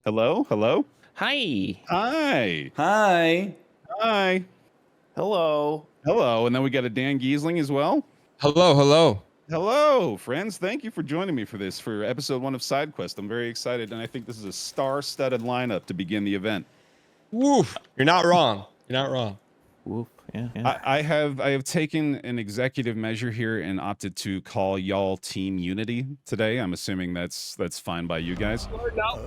Hello? Hello? Hi. Hi. Hi. Hi. Hello. Hello. And then we got a Dan Giesling as well. Hello, hello. Hello, friends. Thank you for joining me for this, for episode 1 of SideQuest. I'm very excited, and I think this is a star-studded lineup to begin the event. Woof. You're not wrong. You're not wrong. Woof. Yeah. I have taken an executive measure here and opted to call y'all Team Unity today. I'm assuming that's fine by you guys.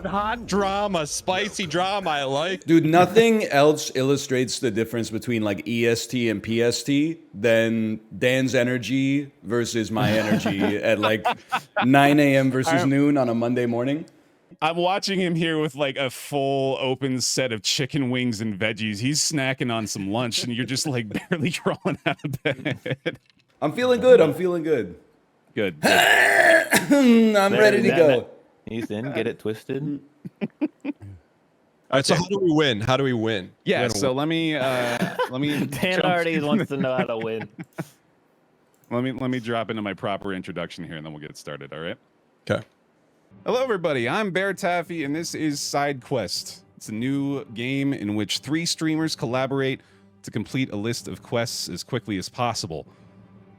Hot drama, spicy drama. I like. Dude, nothing else illustrates the difference between like EST and PST than Dan's energy versus my energy at like 9 a.m. versus noon on a Monday morning. I'm watching him here with like a full open set of chicken wings and veggies. He's snacking on some lunch, and you're just like barely crawling out of bed. I'm feeling good. I'm feeling good. Good. I'm ready to go. He's in. Get it twisted. All right. So how do we win? How do we win? Yeah. So let me Dan already wants to know how to win. let me drop into my proper introduction here, and then we'll get started. All right. Okay. Hello, everybody. I'm BaerTaffy, and this is SideQuest. It's a new game in which 3 streamers collaborate to complete a list of quests as quickly as possible.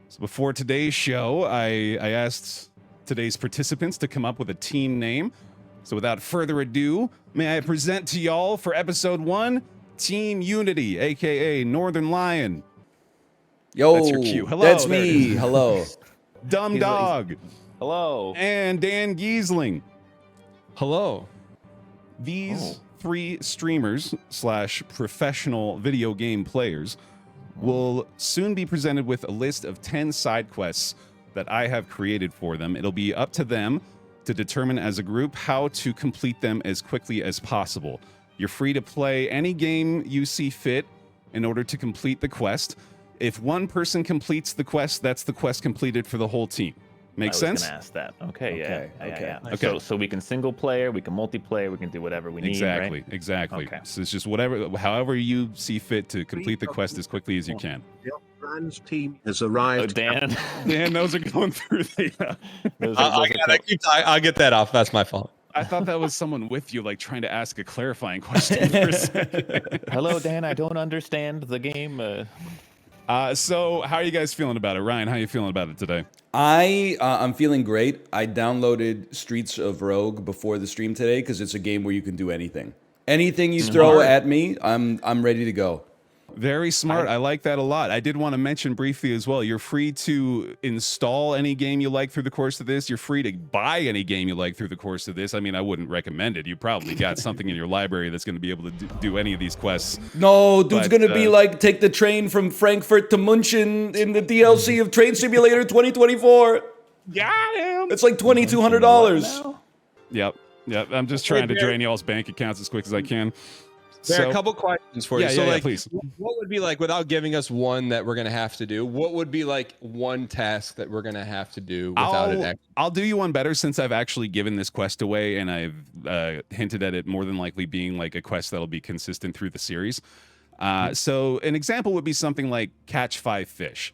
So before today's show, I asked today's participants to come up with a team name. So without further ado, may I present to y'all for episode 1, Team Unity, aka Northernlion. Yo, That's your cue. Hello, that's there it me. is. Hello. Dumb Dog. Hello. And Dan Giesling. Hello. These 3 streamers / professional video game players will soon be presented with a list of 10 side quests that I have created for them. It'll be up to them to determine as a group how to complete them as quickly as possible. You're free to play any game you see fit in order to complete the quest. If one person completes the quest, that's the quest completed for the whole team. Make sense? I was gonna ask that. Okay. Yeah. Okay. So we can single player, we can multiplayer, we can do whatever we need. Exactly. Right? Exactly. Okay. So it's just however you see fit to complete the quest as quickly as you can. The Brand's team has arrived. Dan. Dan, those are going through the. I'll get that off. That's my fault. I thought that was someone with you, like trying to ask a clarifying question for a second. Hello, Dan. I don't understand the game. So how are you guys feeling about it? Ryan, how are you feeling about it today? I'm feeling great. I downloaded Streets of Rogue before the stream today because it's a game where you can do anything. Anything you throw at me, I'm ready to go. Very smart. I like that a lot. I did want to mention briefly as well, you're free to install any game you like through the course of this. You're free to buy any game you like through the course of this. I mean, I wouldn't recommend it. You probably got something in your library that's going to be able to do any of these quests. No, dude's going to be like, take the train from Frankfurt to München in the DLC of Train Simulator 2024. Got him! It's like $2,200. Yep. I'm just trying to drain y'all's bank accounts as quick as I can. There are a couple questions for you. Yeah, please. What would be like, without giving us one that we're going to have to do, what would be like one task that we're going to have to do without it? I'll do you one better since I've actually given this quest away and I've hinted at it more than likely being like a quest that'll be consistent through the series. So an example would be something like catch 5 fish.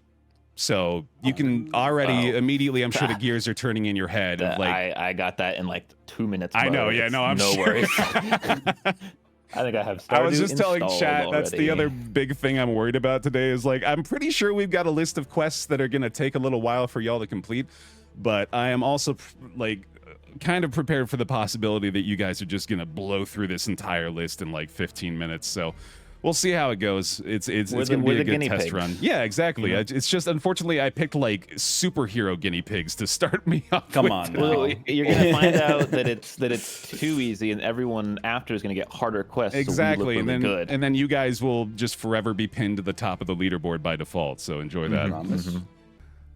So you can already immediately, I'm sure the gears are turning in your head. Of like, I got that in like 2 minutes. I know. Yeah, no, I'm no sure. worries. I think I have Stardew I was just telling installed chat, that's the already. other big thing I'm worried about today is like, I'm pretty sure we've got a list of quests that are going to take a little while for y'all to complete, but I am also like kind of prepared for the possibility that you guys are just going to blow through this entire list in like 15 minutes. So we'll see how it goes. It's going to be a good test run. Yeah, exactly. It's just, unfortunately, I picked like superhero guinea pigs to start me off Come with on. today. Well, you're gonna find out that it's too easy, and everyone after is gonna get harder quests. Exactly, so we look really good. and then you guys will just forever be pinned to the top of the leaderboard by default. So enjoy that.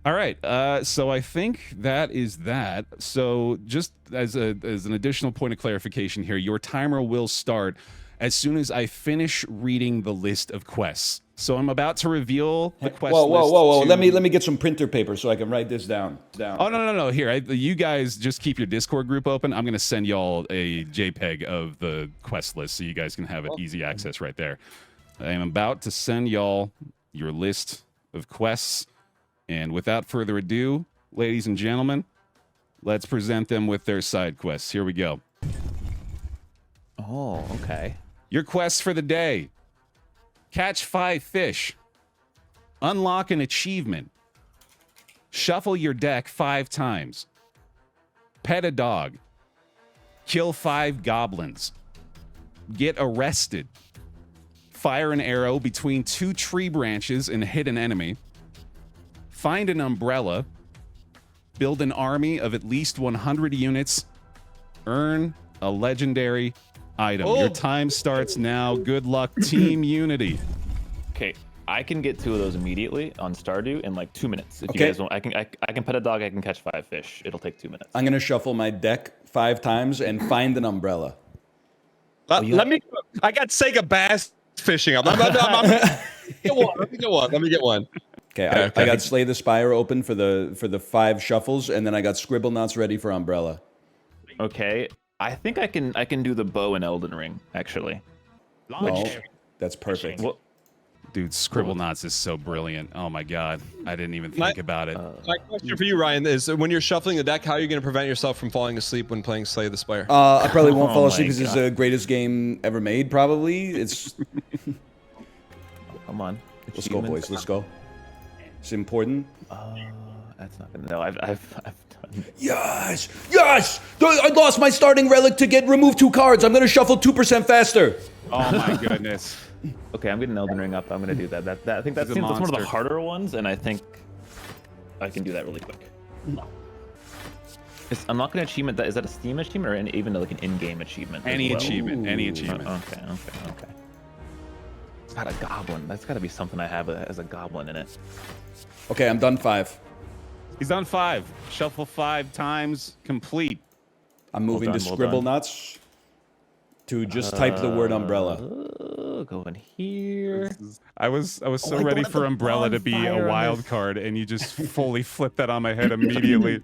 All right, so I think that is that. So just as an additional point of clarification here, your timer will start as soon as I finish reading the list of quests. So I'm about to reveal the quest list. Whoa. Let me get some printer paper so I can write this down. Oh, no. Here, you guys just keep your Discord group open. I'm going to send y'all a JPEG of the quest list so you guys can have easy access right there. I am about to send y'all your list of quests. And without further ado, ladies and gentlemen, let's present them with their side quests. Here we go. Oh, okay. Your quest for the day. Catch 5 fish. Unlock an achievement. Shuffle your deck 5 times. Pet a dog. Kill 5 goblins. Get arrested. Fire an arrow between 2 tree branches and hit an enemy. Find an umbrella. Build an army of at least 100 units. Earn a legendary item. Your time starts now. Good luck, Team Unity. Okay, I can get 2 of those immediately on Stardew in like 2 minutes. If Okay. you guys want, I can pet a dog. I can catch 5 fish. It'll take 2 minutes. I'm gonna shuffle my deck 5 times and find an umbrella. Let me. I got Sega bass fishing up. Let me get one. Okay, Okay. I got Slay the Spire open for the 5 shuffles, and then I got Scribble Knots ready for umbrella. Okay, I think I can do the bow in Elden Ring actually. Oh, that's perfect. Well, Dude, Scribble Knots is so brilliant. Oh my god. I didn't even think about it. My question for you, Ryan, is when you're shuffling the deck, how are you going to prevent yourself from falling asleep when playing Slay the Spire? I probably won't Oh fall my asleep because it's God. the greatest game ever made. Probably it's. come on. Let's go, boys. Let's go. It's important. That's not gonna. No, I've done. Yes, yes. I lost my starting relic to get remove 2 cards. I'm gonna shuffle 2% faster. Oh my goodness. Okay, I'm getting Elden Ring up. I'm gonna do that. I think He's a that's one of the monster. harder ones, and I think I can do that really quick. Unlock an achievement. Is that a Steam achievement or even like an in-game achievement? as Any well? achievement. Any achievement. Okay. It's got a goblin. That's got to be something I have as a goblin in it. Okay, I'm done 5. He's on 5. Shuffle 5 times. Complete. I'm moving done, to well Scribble done. Nuts to just type the word umbrella. Go in here. I was so I ready don't have for the Umbrella to be bonfire a on wild this. card, and you just fully flipped that on my head immediately.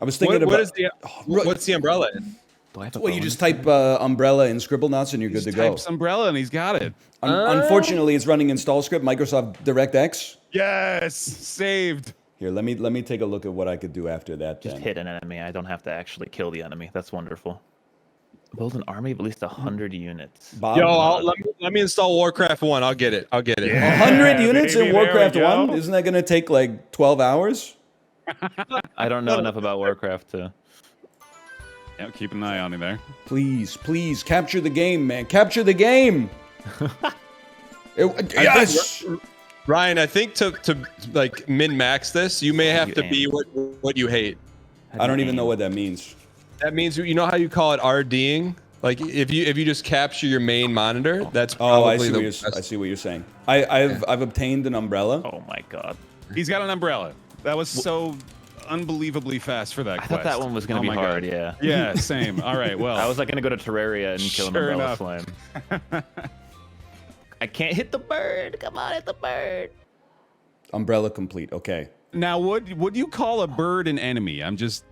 I was thinking What about. is the what's the umbrella in? Do I have a Well, you bow just in type umbrella in Scribble Nuts and you're good Just to go. types Umbrella, and he's got it. Unfortunately, it's running install script Microsoft DirectX. Yes, saved. Here, let me take a look at what I could do after that. Just Then. hit an enemy. I don't have to actually kill the enemy. That's wonderful. Build an army of at least 100 units. Bob, Yo, let me install Warcraft 1. I'll get it. 100 units baby, in there we Warcraft go. 1? Isn't that going to take like 12 hours? I don't know enough about Warcraft to. Yeah, keep an eye on him there. Please, please, capture the game, man. Capture the game. Yes. Ryan, I think to like min-max this, you may have you to aim? be what you hate. I don't even know what that means. That means you know how you call it RDing? Like if you just capture your main monitor, that's Oh, probably I see what you're saying. I've obtained an umbrella. Oh my god. He's got an Umbrella. That was so unbelievably fast for that I quest. thought that one was going to Oh be my God. hard, yeah. Yeah, same. All right, well. I was like going to go to Terraria and kill an Sure umbrella enough. slime. I can't hit the bird. Come on, hit the bird. Umbrella complete. Okay. Now, would you call a bird an enemy? I'm just.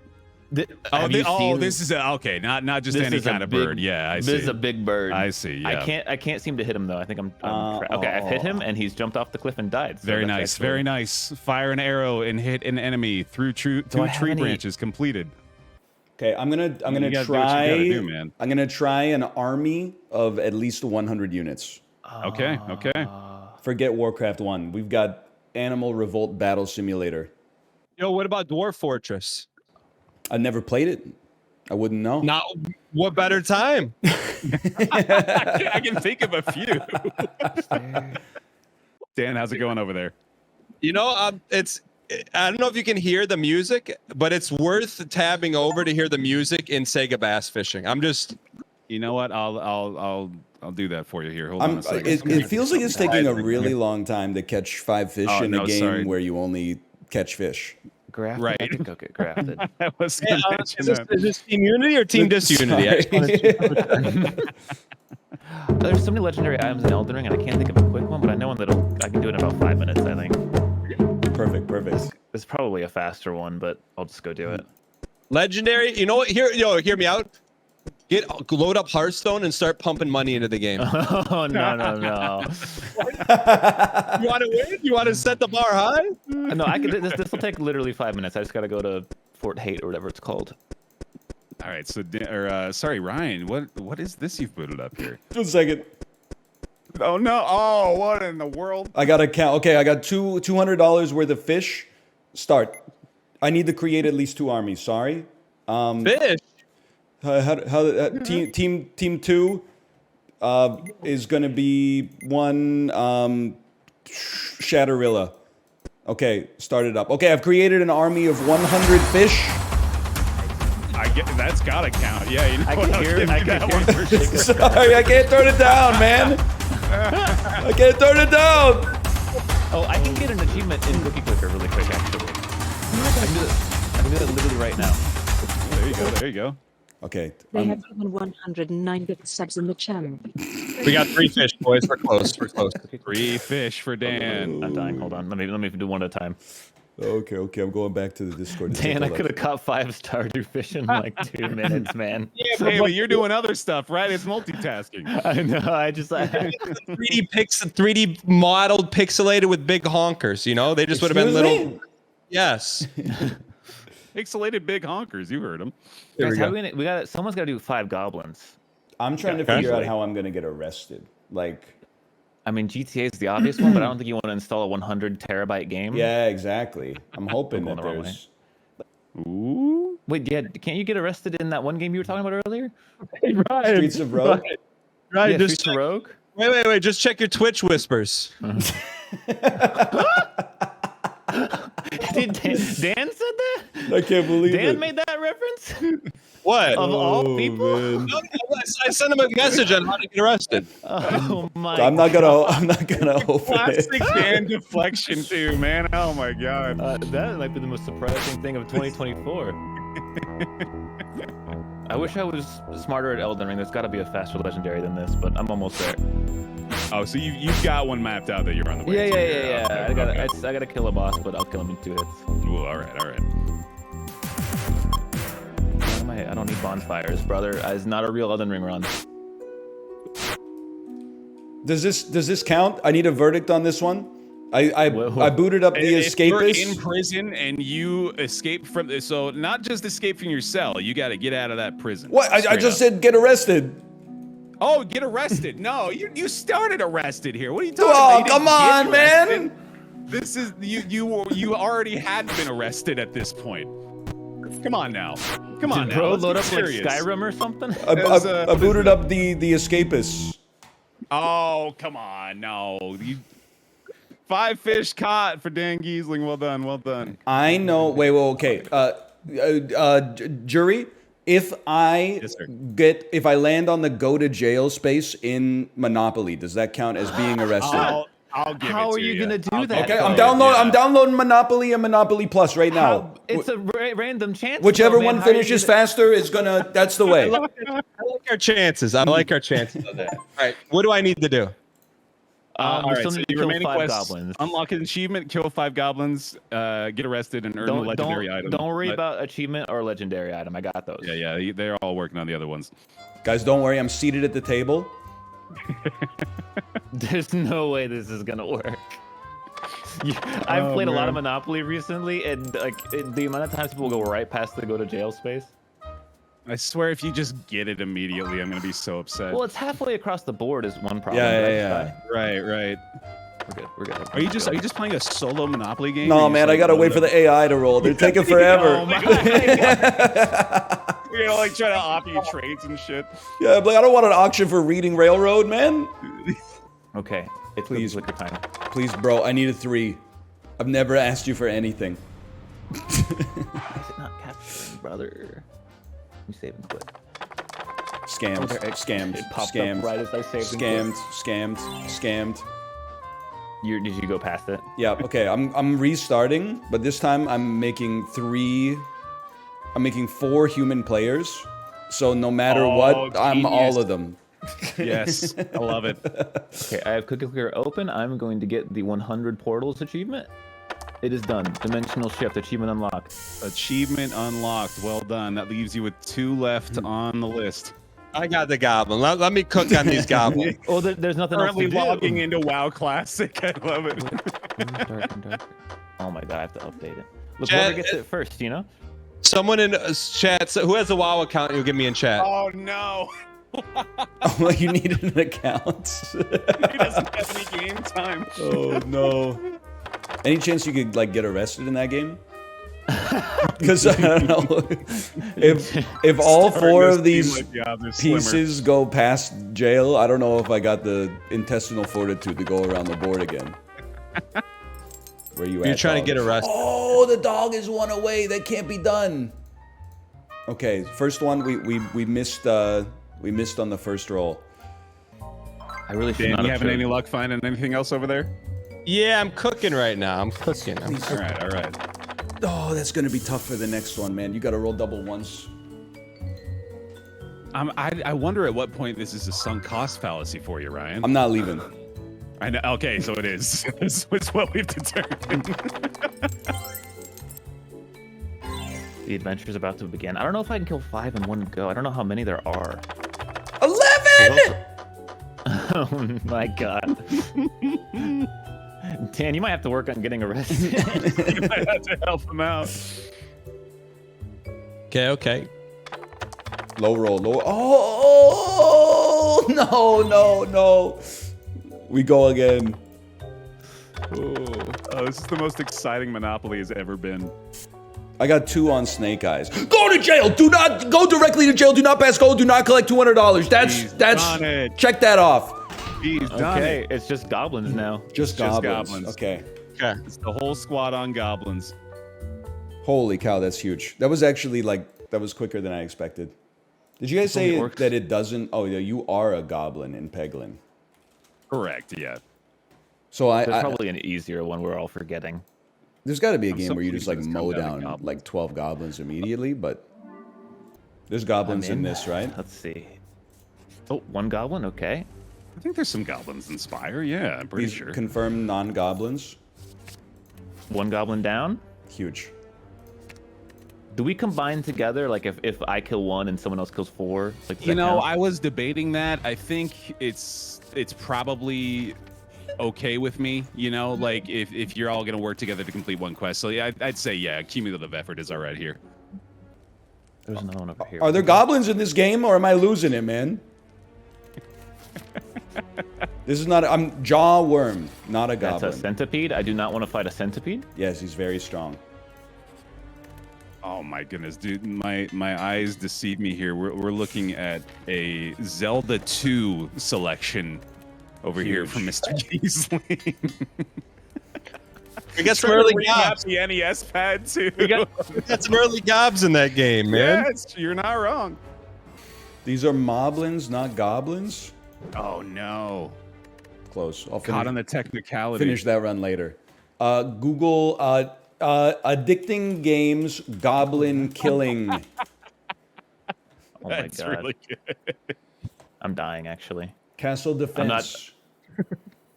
Have you seen- This is okay. Not just this any is a kind of big- bird. Yeah, I see. This is a big bird. I see. Yeah. I can't seem to hit him though. I think I'm okay. I've hit him and he's jumped off the cliff and died. So Very that's nice. actually- Very nice. Fire an arrow and hit an enemy through two I have tree any- branches. Completed. Okay, I'm gonna You gotta do what you try. gotta do, man. I'm gonna try an army of at least 100 units. Okay. Okay. Forget Warcraft 1. We've got Animal Revolt Battle Simulator. Yo, what about Dwarf Fortress? I never played it. I wouldn't know. Not what better time? I can think of a few. Dan, how's it going over there? You know, I don't know if you can hear the music, but it's worth tabbing over to hear the music in Sega Bass Fishing. I'm just You know what? I'll do that for you here. Hold on a second. It feels like it's taking a really long time to catch 5 fish Oh, in a no, game sorry. where you only catch fish. Grafted. Right. I can go get grafted. I was gonna mention that. is this Team Unity or Team Disunity? I just wanted There's so many legendary items in Elden Ring, and I can't think of a quick one, but I know one I can do it in about 5 minutes. I think Perfect. it's probably a faster one, but I'll just go do it. Legendary. You know what? Hear me out. Load up Hearthstone and start pumping money into the game. Oh no. You want to win? You want to set the bar high? No, I can. This will take literally 5 minutes. I just gotta go to Fort Hate or whatever it's called. All right, so sorry, Ryan. What is this you've booted up here? Just a second. Oh no! Oh, what in the world? I gotta count. Okay, I got $200 worth of fish. Start. I need to create at least 2 armies. Sorry. Fish. Team 2 is gonna be 1 Shatterilla. Okay, start it up. Okay, I've created an army of 100 fish. That's gotta count. Yeah, you know I what? can hear it. I can hear it. Sorry, I can't turn it down, man. I can't turn it down. Oh, I can get an achievement in Cookie Clicker really quick, actually. I can do it literally right now. There you go. There you go. Okay. They have given 109 subs in the channel. We got 3 fish, boys. We're close. We're close. 3 fish for Dan. I'm dying. Hold on. Let me do one at a time. Okay. I'm going back to the Discord. to Dan, take a I look. could have caught 5-star through fish in like 2 minutes, man. Yeah, baby, you're doing other stuff, right? It's multitasking. I know. I just 3D modeled, pixelated with big honkers. You know, they just would have been Excuse little. me? Yes. Pixelated big honkers. You heard him. There Guys, we how go. we got someone's got to do 5 goblins. I'm trying to Okay. figure out how I'm gonna get arrested. Like, I mean, GTA is the obvious one, but I don't think you want to install a 100 terabyte game. yeah, exactly. I'm hoping Going that the wrong there's. Ooh. Wait, yeah, can't you get arrested in that one game you were talking about earlier? Streets of Rogue. Right. Yeah, Just Streets of Rogue. wait. Just check your Twitch whispers. Did Dan said that? I can't believe it. Dan made that reference? What? Of all people? man. No, I sent him a message on how to get arrested. Oh my! I'm not gonna open Classic it. Dan deflection too, man. Oh my god. That might be the most surprising thing of 2024. I wish I was smarter at Elden Ring. There's got to be a faster legendary than this, but I'm almost there. Oh, so you've got one mapped out that you're on the way. Yeah. Okay, I gotta kill a boss, but I'll kill him in 2 hits. Ooh, all right. I don't need bonfires, brother. It's not a real Elden Ring run. Does this count? I need a verdict on this one. I Well, booted up the If you're in escapist. prison and you escape from this, so not just escape from your cell, you got to get out of that prison. What? I Straight just up. said get arrested. Oh, get arrested. No, you started arrested here. What are you talking Oh, about? You come didn't get on, arrested. man. This is you already had been arrested at this point. Come on now. Come on Did now. bro Let's load get up like serious. Skyrim or something? I booted up the escapists. Oh, come on. No. 5 fish caught for Dan Giesling. Well done. I know. Wait. Well, okay. Jury. If I Yes, sir. if I land on the go to jail space in Monopoly, does that count as being arrested? I'll give How it to are you you. gonna do I'll that, give Okay, it I'm to you. downloading Monopoly and Monopoly Plus right now. It's a random chance. Whichever though, man. one How are you finishes gonna- faster is gonna. That's the way. I like our chances. I like our chances of that. All right. What do I need to do? All we right, still so need to your kill remaining 5 quests: goblins. unlock an achievement, kill 5 goblins, get arrested, and earn a legendary item. Don't worry But- about achievement or legendary item. I got those. Yeah, they're all working on the other ones. Guys, don't worry. I'm seated at the table. There's no way this is gonna work. I've played a lot of man. Monopoly recently, and the amount of times people go right past the go to jail space. I swear, if you just get it immediately, I'm gonna be so upset. Well, it's halfway across the board is one problem. Yeah, but yeah, that's Right. fine. We're good. Are you just playing a solo Monopoly game? No, man, I gotta wait for the AI to roll. They're taking forever. Oh my You're gonna like try to offer you trades and shit. Yeah, but I don't want an auction for Reading Railroad, man. Okay, it's Please. Liquor time. Please, bro, I need a 3. I've never asked you for anything. Why is it not capturing, brother? You save and quit. Scammed, scammed, It popped scammed, up right as I saved and scammed. Did you go past it? Yeah, okay, I'm restarting, but this time I'm making 4 human players. So no matter Oh, what, I'm genius. all of them. Yes, I love it. Okay, I have Cookie Clicker open. I'm going to get the 100 portals achievement. It is done. Dimensional shift achievement unlocked. Achievement unlocked. Well done. That leaves you with 2 left on the list. I got the goblin. Let me cook on these goblins. Oh, there's nothing Currently else to do. logging into WoW Classic. I love it. Dark and dark. Oh my god, I have to update it. Look, Jet- whoever gets it first, you know? Someone in chat, who has a WoW account, you'll give me in chat. Oh no. Oh, you needed an account. He doesn't have any game time. Oh no. Any chance you could like get arrested in that game? Because I don't know if all four of these pieces go past jail, I don't know if I got the intestinal fortitude to go around the board again. Where you at? You're trying to get arrested. Oh, the dog is one away. That can't be done. Okay, first one we missed. We missed on the first roll. I really should Dan, not you have having any chosen. luck finding anything else over there? Yeah, I'm cooking right now. I'm cooking. All right, all right. Oh, that's gonna be tough for the next one, man. You got to roll double once. I wonder at what point this is a sunk cost fallacy for you, Ryan. I'm not leaving. I know. Okay, so it is. It's what we've determined. The adventure is about to begin. I don't know if I can kill 5 in one go. I don't know how many there are. 11! Oh my god. Dan, you might have to work on getting arrested. You might have to help him out. Okay. Low roll, low. Oh, no. We go again. Oh, this is the most exciting Monopoly has ever been. I got 2 on Snake Eyes. Go to jail. Do not go directly to jail. Do not pass go. Do not collect $200. He's That's done it. check that off. He's done Okay, it. it's just goblins now. Just Just goblins. goblins. Okay. Okay. It's the whole squad on goblins. Holy cow, that's huge. That was actually that was quicker than I expected. Did you guys say only orcs. that it doesn't? Oh yeah, you are a goblin in Peglin. Correct, yeah. So There's probably an easier one we're all forgetting. there's got to be a I'm game so where you just like pleased that it's mow come down to down goblins. like 12 goblins immediately, but there's goblins in this, right? Let's see. Oh, 1 goblin? Okay. I think there's some goblins in Spire. Yeah, I'm pretty These sure. confirmed non-goblins. 1 goblin down. Huge. Do we combine together? Like if I kill 1 and someone else kills 4? Like, does You that know, count? I was debating that. I think it's probably okay with me. You know, like if you're all gonna work together to complete one quest. So yeah, I'd say yeah, cumulative effort is all right here. There's another one over here. Are there goblins in this game, or am I losing it, man? This is not. I'm jaw worm, not a That's goblin. a centipede. I do not want to fight a centipede. Yes, he's very strong. Oh my goodness, dude, my eyes deceive me here. We're looking at a Zelda 2 selection over here from Mr. Geesling. We got some early gobs. The NES pad too. We got some early gobs in that game, man. Yeah, you're not wrong. These are moblins, not goblins. Oh no. Close. I'll Caught on finish, the technicality. finish that run later. Google addicting games goblin killing. Oh my That's god. really good. I'm dying actually. Castle not- defense.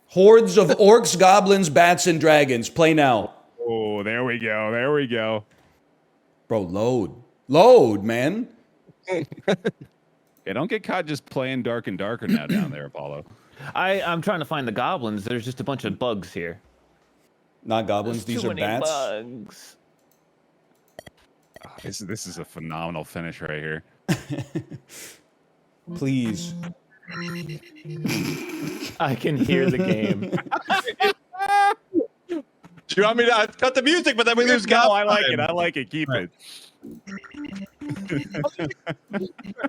Hordes of orcs, goblins, bats, and dragons. Play now. Oh, there we go. There we go. Bro, load, man. Yeah, don't get caught just playing dark and darker now down there, Apollo. I'm trying to find the goblins. There's just a bunch of bugs here. Not goblins. There's These too are many bats. bugs. Oh, this is a phenomenal finish right here. Please. I can hear the game. Do you want me to cut the music, but then we lose gob? I like it. I like it. Keep it.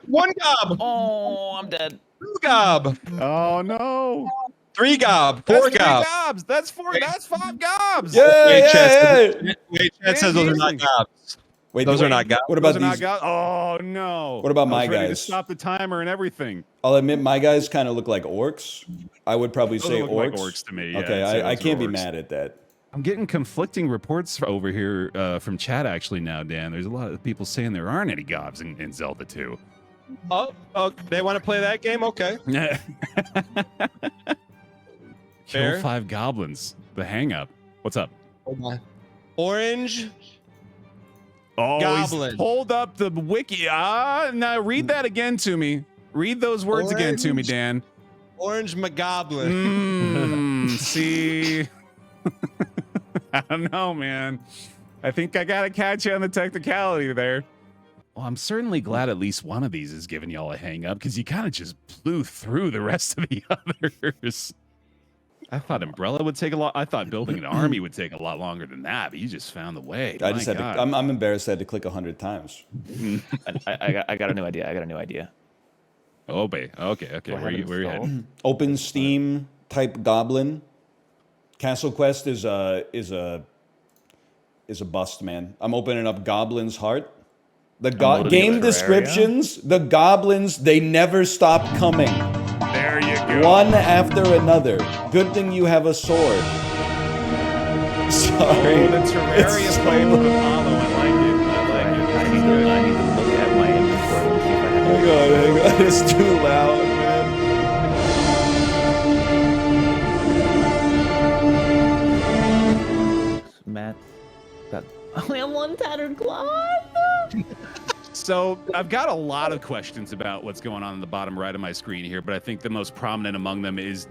1 gob, Oh, I'm dead. 2 gob, Oh no. 3 gob, 4 That's 3 gob. gobs. That's 4. That's 5 gobs. Yeah, yeah. Wait, chat says those are not gobs. Wait, Those are not gobs. What about Those are these? not gobs. Oh no. What about I my was ready guys? To stop the timer and everything. I'll admit my guys kind of look like orcs. I would probably Those say look orcs. like orcs to me. Yeah, Okay, I'd say I those are can't be orcs. mad at that. I'm getting conflicting reports over here from chat actually now, Dan. There's a lot of people saying there aren't any gobs in Zelda 2. Oh, they want to play that game? Okay. Kill Fair. 5 goblins. The hang up. What's up? Orange. Oh, Goblin. he's pulled up the wiki. Now read that again to me. Read those words again to me, Orange. Dan. Orange McGoblin. See? I don't know, man. I think I gotta catch you on the technicality there. Well, I'm certainly glad at least one of these is giving y'all a hang up because you kind of just blew through the rest of the others. I thought Umbrella would take a lot. I thought building an army would take a lot longer than that, but you just found the way. I just had to, I'm embarrassed I had to click 100 times. I got a new idea. I got a new idea. Oh, babe. Okay. Where you heading? Open Steam type goblin. Castle Quest is a bust, man. I'm opening up Goblin's Heart. The game descriptions, the goblins, they never stop coming. There you go. One after another. Good thing you have a sword. Sorry. Oh, the Terraria play with Apollo. I like it. I need to look at my inventory and see if I have Hang on. It's too loud, man. Matt got only have one tattered glove. So I've got a lot of questions about what's going on in the bottom right of my screen here, but I think the most prominent among them is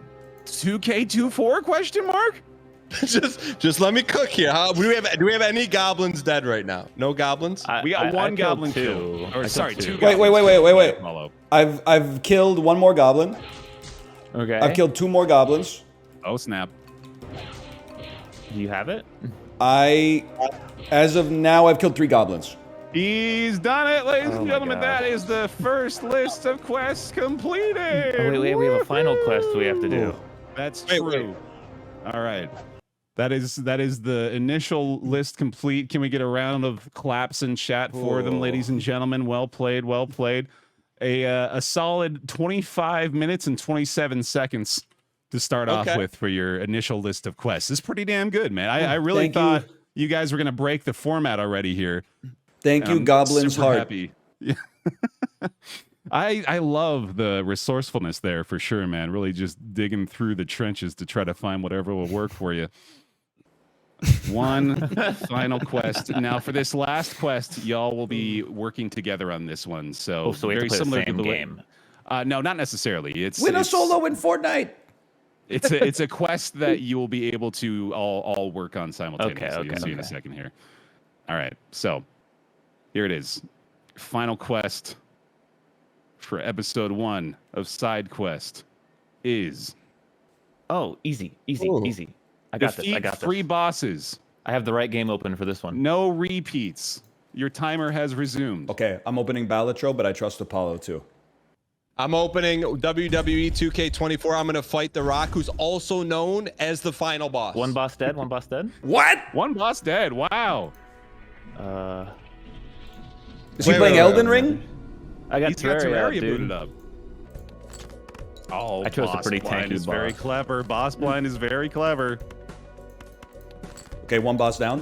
2K24 question mark? just let me cook here. Do we have any goblins dead right now? No goblins? We got one goblin two. Or sorry, two. Wait. I've killed one more goblin. Okay. I've killed 2 more goblins. Oh snap. Do you have it? As of now, I've killed 3 goblins. He's done it, ladies and gentlemen. God. That is the first list of quests completed. Oh, wait, we have a final quest we have to do. That's true. All right. That is the initial list complete. Can we get a round of claps and chat for them, ladies and gentlemen? Well played, well played. A solid 25 minutes and 27 seconds to start off with for your initial list of quests. This is pretty damn good, man. I really thought you guys were going to break the format already here. Thank you, Goblin's Heart. Happy. I love the resourcefulness there for sure, man. Really just digging through the trenches to try to find whatever will work for you. One final quest. Now, for this last quest, y'all will be working together on this one. So, we have very to play similar the same to the game. No, not necessarily. Win a solo in Fortnite. It's a quest that you will be able to all work on simultaneously. Okay, You'll see in a second here. All right, so here it is. Final quest for episode 1 of SideQuest is... Oh, easy. I got this. Defeat 3 bosses. I have the right game open for this one. No repeats. Your timer has resumed. Okay, I'm opening Balatro, but I trust Apollo too. I'm opening WWE 2K24. I'm going to fight The Rock, who's also known as the final boss. One boss dead. What? One boss dead. Wow. Is he playing Elden Ring? I got Terraria dude. booted up. Oh, I chose a Boss pretty Blind tanky is very boss. clever. Boss Blind is very clever. Okay, 1 boss down.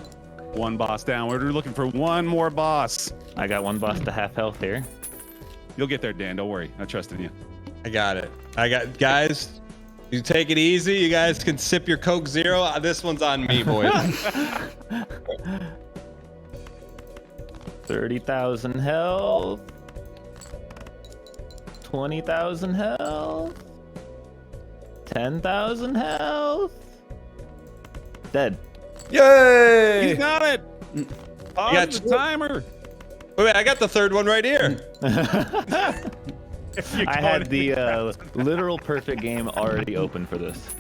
1 boss down. We're looking for 1 more boss. I got 1 boss to half health here. You'll get there, Dan. Don't worry. I trust in you. I got it. Guys, you take it easy. You guys can sip your Coke Zero. This one's on me, boys. 30,000 health. 20,000 health. 10,000 health. Dead. Yay! He's got it. got Pause the timer. Wait, I got the 3rd one right here. I had the literal perfect game already open for this.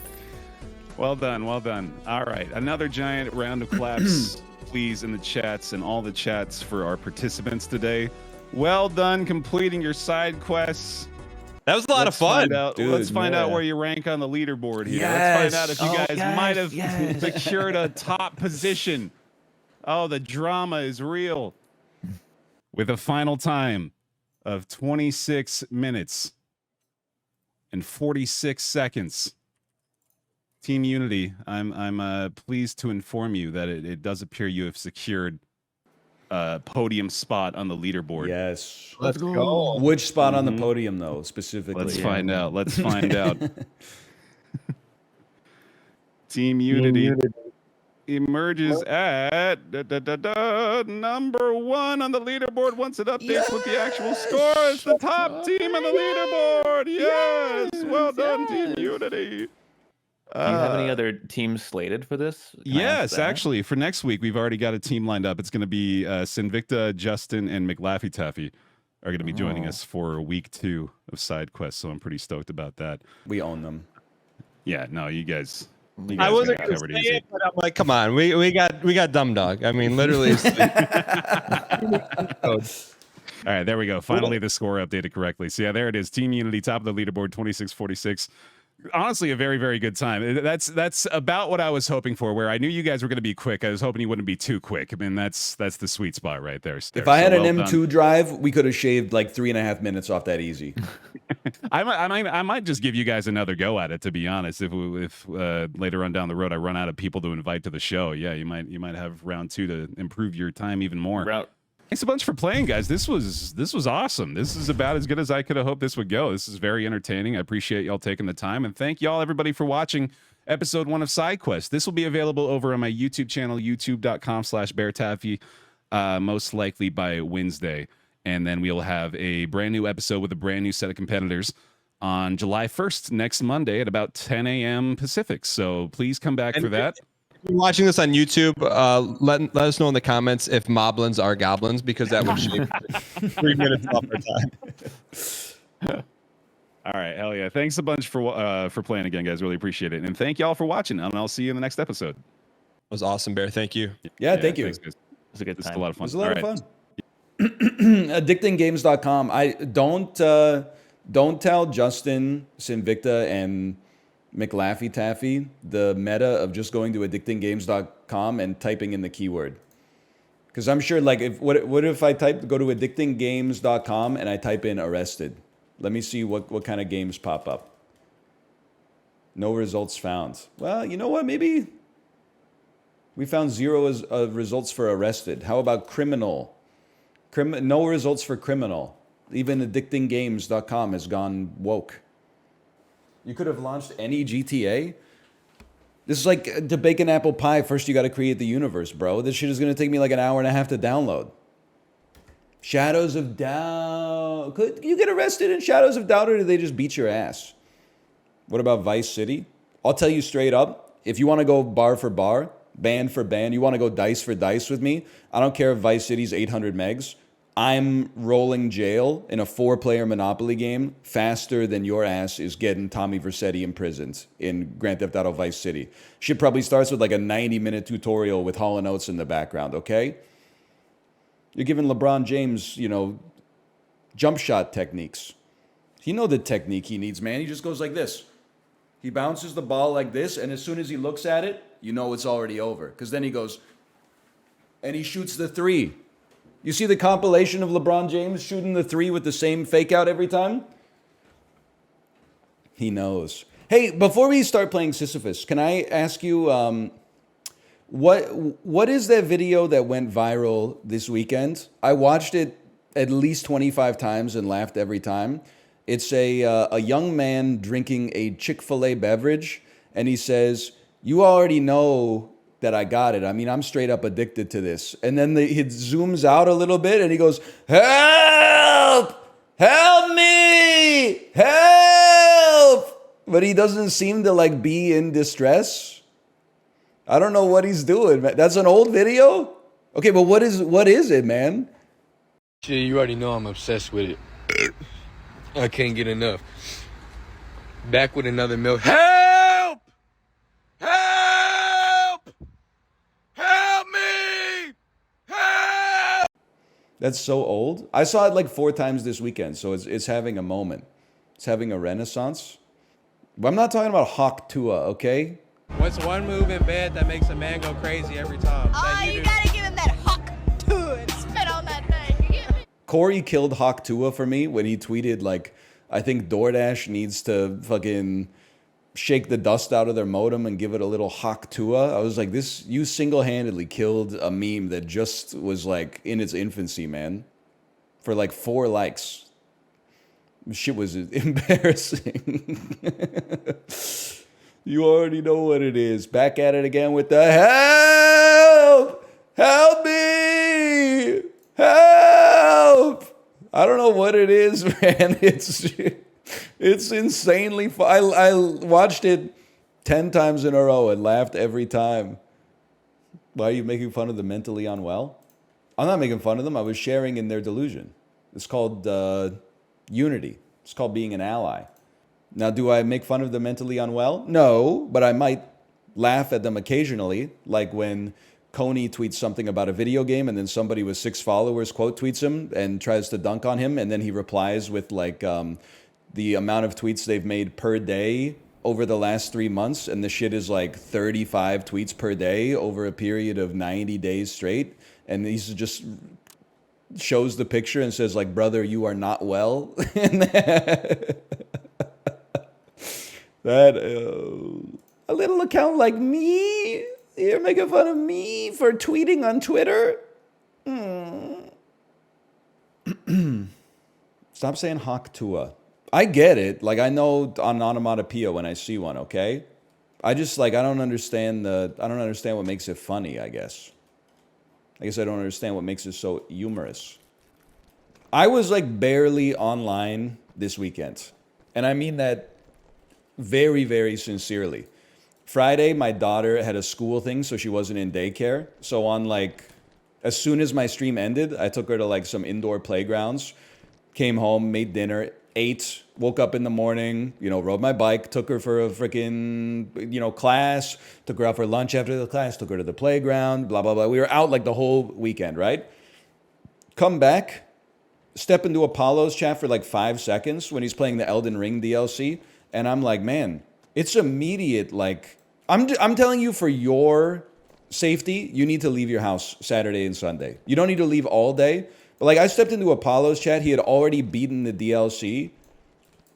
Well done. Well done. All right. Another giant round of claps, please, in the chats and all the chats for our participants today. Well done completing your side quests. That was a lot of fun. Let's find out where you rank on the leaderboard here. Let's find out if you guys might have secured a top position. Oh, the drama is real. With a final time of 26 minutes and 46 seconds. Team Unity, I'm pleased to inform you that it does appear you have secured a podium spot on the leaderboard. Yes. Let's go. Which spot on the podium, though, specifically? Let's find out. Let's find out. Team Unity emerges at number 1 on the leaderboard. Once it updates with the actual score, it's the top team on the leaderboard. Yes. Well done, Team Unity. Do you have any other teams slated for this? Can I ask Yes, that? actually, for next week, we've already got a team lined up. It's going to be Sinvicta, Justin, and McLaffy-Taffy are going to be joining us for week 2 of SideQuest, so I'm pretty stoked about that. We own them. Yeah, no, you guys I wasn't got going to covered say easy. it, but I'm like, come on, we got Dumb Dog. I mean, literally. All right, there we go. Finally, the score updated correctly. So yeah, there it is. Team Unity, top of the leaderboard, 26-46. Honestly, a very, very good time. That's about what I was hoping for. Where I knew you guys were going to be quick, I was hoping you wouldn't be too quick. I mean, that's the sweet spot right there. If I had So an well M2 done. drive, we could have shaved like 3.5 minutes off that easy. I might just give you guys another go at it. To be honest, if later on down the road I run out of people to invite to the show, yeah, you might have round 2 to improve your time even more. Thanks a bunch for playing, guys. This was awesome. This is about as good as I could have hoped this would go. This is very entertaining. I appreciate y'all taking the time, and thank y'all everybody for watching episode 1 of SideQuest. This will be available over on my YouTube channel, youtube.com/BaerTaffy, most likely by Wednesday, and then we'll have a brand new episode with a brand new set of competitors on July 1st, next Monday at about 10 a.m. Pacific. So please come back for that. If you're watching this on YouTube, let us know in the comments if moblins are goblins, because that would shave 3 minutes off our time. All right, hell yeah! Thanks a bunch for playing again, guys. Really appreciate it, and thank y'all for watching. And I'll see you in the next episode. It was awesome, Bear. Thank you. Yeah, thank you. Thanks, guys. It was a good This time. is a lot of fun. It was a lot of All right. fun. Addictinggames.com. I don't tell Justin, Sinvicta, and McLaffy-Taffy the meta of just going to addictinggames.com and typing in the keyword. Because I'm sure, like, what if I go to addictinggames.com and I type in arrested? Let me see what kind of games pop up. No results found. Well, you know what? Maybe we found 0 results for arrested. How about criminal? No results for criminal. Even addictinggames.com has gone woke. You could have launched any GTA. This is like to bake an apple pie. First, you got to create the universe, bro. This shit is going to take me like an hour and a half to download. Shadows of Doubt. Could you get arrested in Shadows of Doubt, or do they just beat your ass? What about Vice City? I'll tell you straight up, if you want to go bar for bar, band for band, you want to go dice for dice with me, I don't care if Vice City's 800 megs. I'm rolling jail in a 4-player Monopoly game faster than your ass is getting Tommy Vercetti imprisoned in Grand Theft Auto Vice City. Shit probably starts with like a 90-minute tutorial with Hall & Oates in the background, okay? You're giving LeBron James, jump shot techniques. You know the technique he needs, man. He just goes like this. He bounces the ball like this, and as soon as he looks at it, you know it's already over. Because then he goes, and he shoots the 3. You see the compilation of LeBron James shooting the 3 with the same fake out every time? He knows. Hey, before we start playing Sisyphus, can I ask you, what is that video that went viral this weekend? I watched it at least 25 times and laughed every time. It's a young man drinking a Chick-fil-A beverage, and he says, "You already know that I got it. I mean, I'm straight up addicted to this." And then it zooms out a little bit and he goes, "Help! Help me! Help!" But he doesn't seem to like be in distress. I don't know what he's doing, man. That's an old video? Okay, but what is it, man? Shit, you already know I'm obsessed with it. I can't get enough. Back with another milk. Help! Help! Help me! Help! That's so old. I saw it like 4 times this weekend, so it's having a moment. It's having a renaissance. But I'm not talking about Hawk Tua, okay? What's one move in bed that makes a man go crazy every time? Oh, you gotta give him that hawk to it. Spit on that thing. You get me? Corey killed Hawk Tua for me when he tweeted, like, I think DoorDash needs to fucking shake the dust out of their modem and give it a little Hawk Tua. I was like, you single-handedly killed a meme that just was like in its infancy, man. For like 4 likes. Shit was embarrassing. You already know what it is. Back at it again with the help! Help me! Help! I don't know what it is, man. It's insanely fun. I watched it 10 times in a row and laughed every time. Why are you making fun of the mentally unwell? I'm not making fun of them. I was sharing in their delusion. It's called unity. It's called being an ally. Now, do I make fun of the mentally unwell? No, but I might laugh at them occasionally, like when Coney tweets something about a video game and then somebody with 6 followers quote tweets him and tries to dunk on him, and then he replies with like the amount of tweets they've made per day over the last 3 months, and the shit is like 35 tweets per day over a period of 90 days straight, and he's just shows the picture and says like, brother, you are not well. And that a little account like me, you're making fun of me for tweeting on Twitter. Stop saying Haktua. I get it. Like, I know on onomatopoeia when I see one, okay? I just, like, I don't understand what makes it funny, I guess. I don't understand what makes it so humorous. I was, like, barely online this weekend. And I mean that very, very sincerely. Friday, my daughter had a school thing, so she wasn't in daycare. So on, like, as soon as my stream ended, I took her to, like, some indoor playgrounds, came home, made dinner, ate, woke up in the morning, rode my bike, took her for a freaking, class, took her out for lunch after the class, took her to the playground, blah, blah, blah. We were out like the whole weekend, right? Come back, step into Apollo's chat for like 5 seconds when he's playing the Elden Ring DLC. And I'm like, man, it's immediate. Like, I'm telling you, for your safety, you need to leave your house Saturday and Sunday. You don't need to leave all day. But like, I stepped into Apollo's chat. He had already beaten the DLC.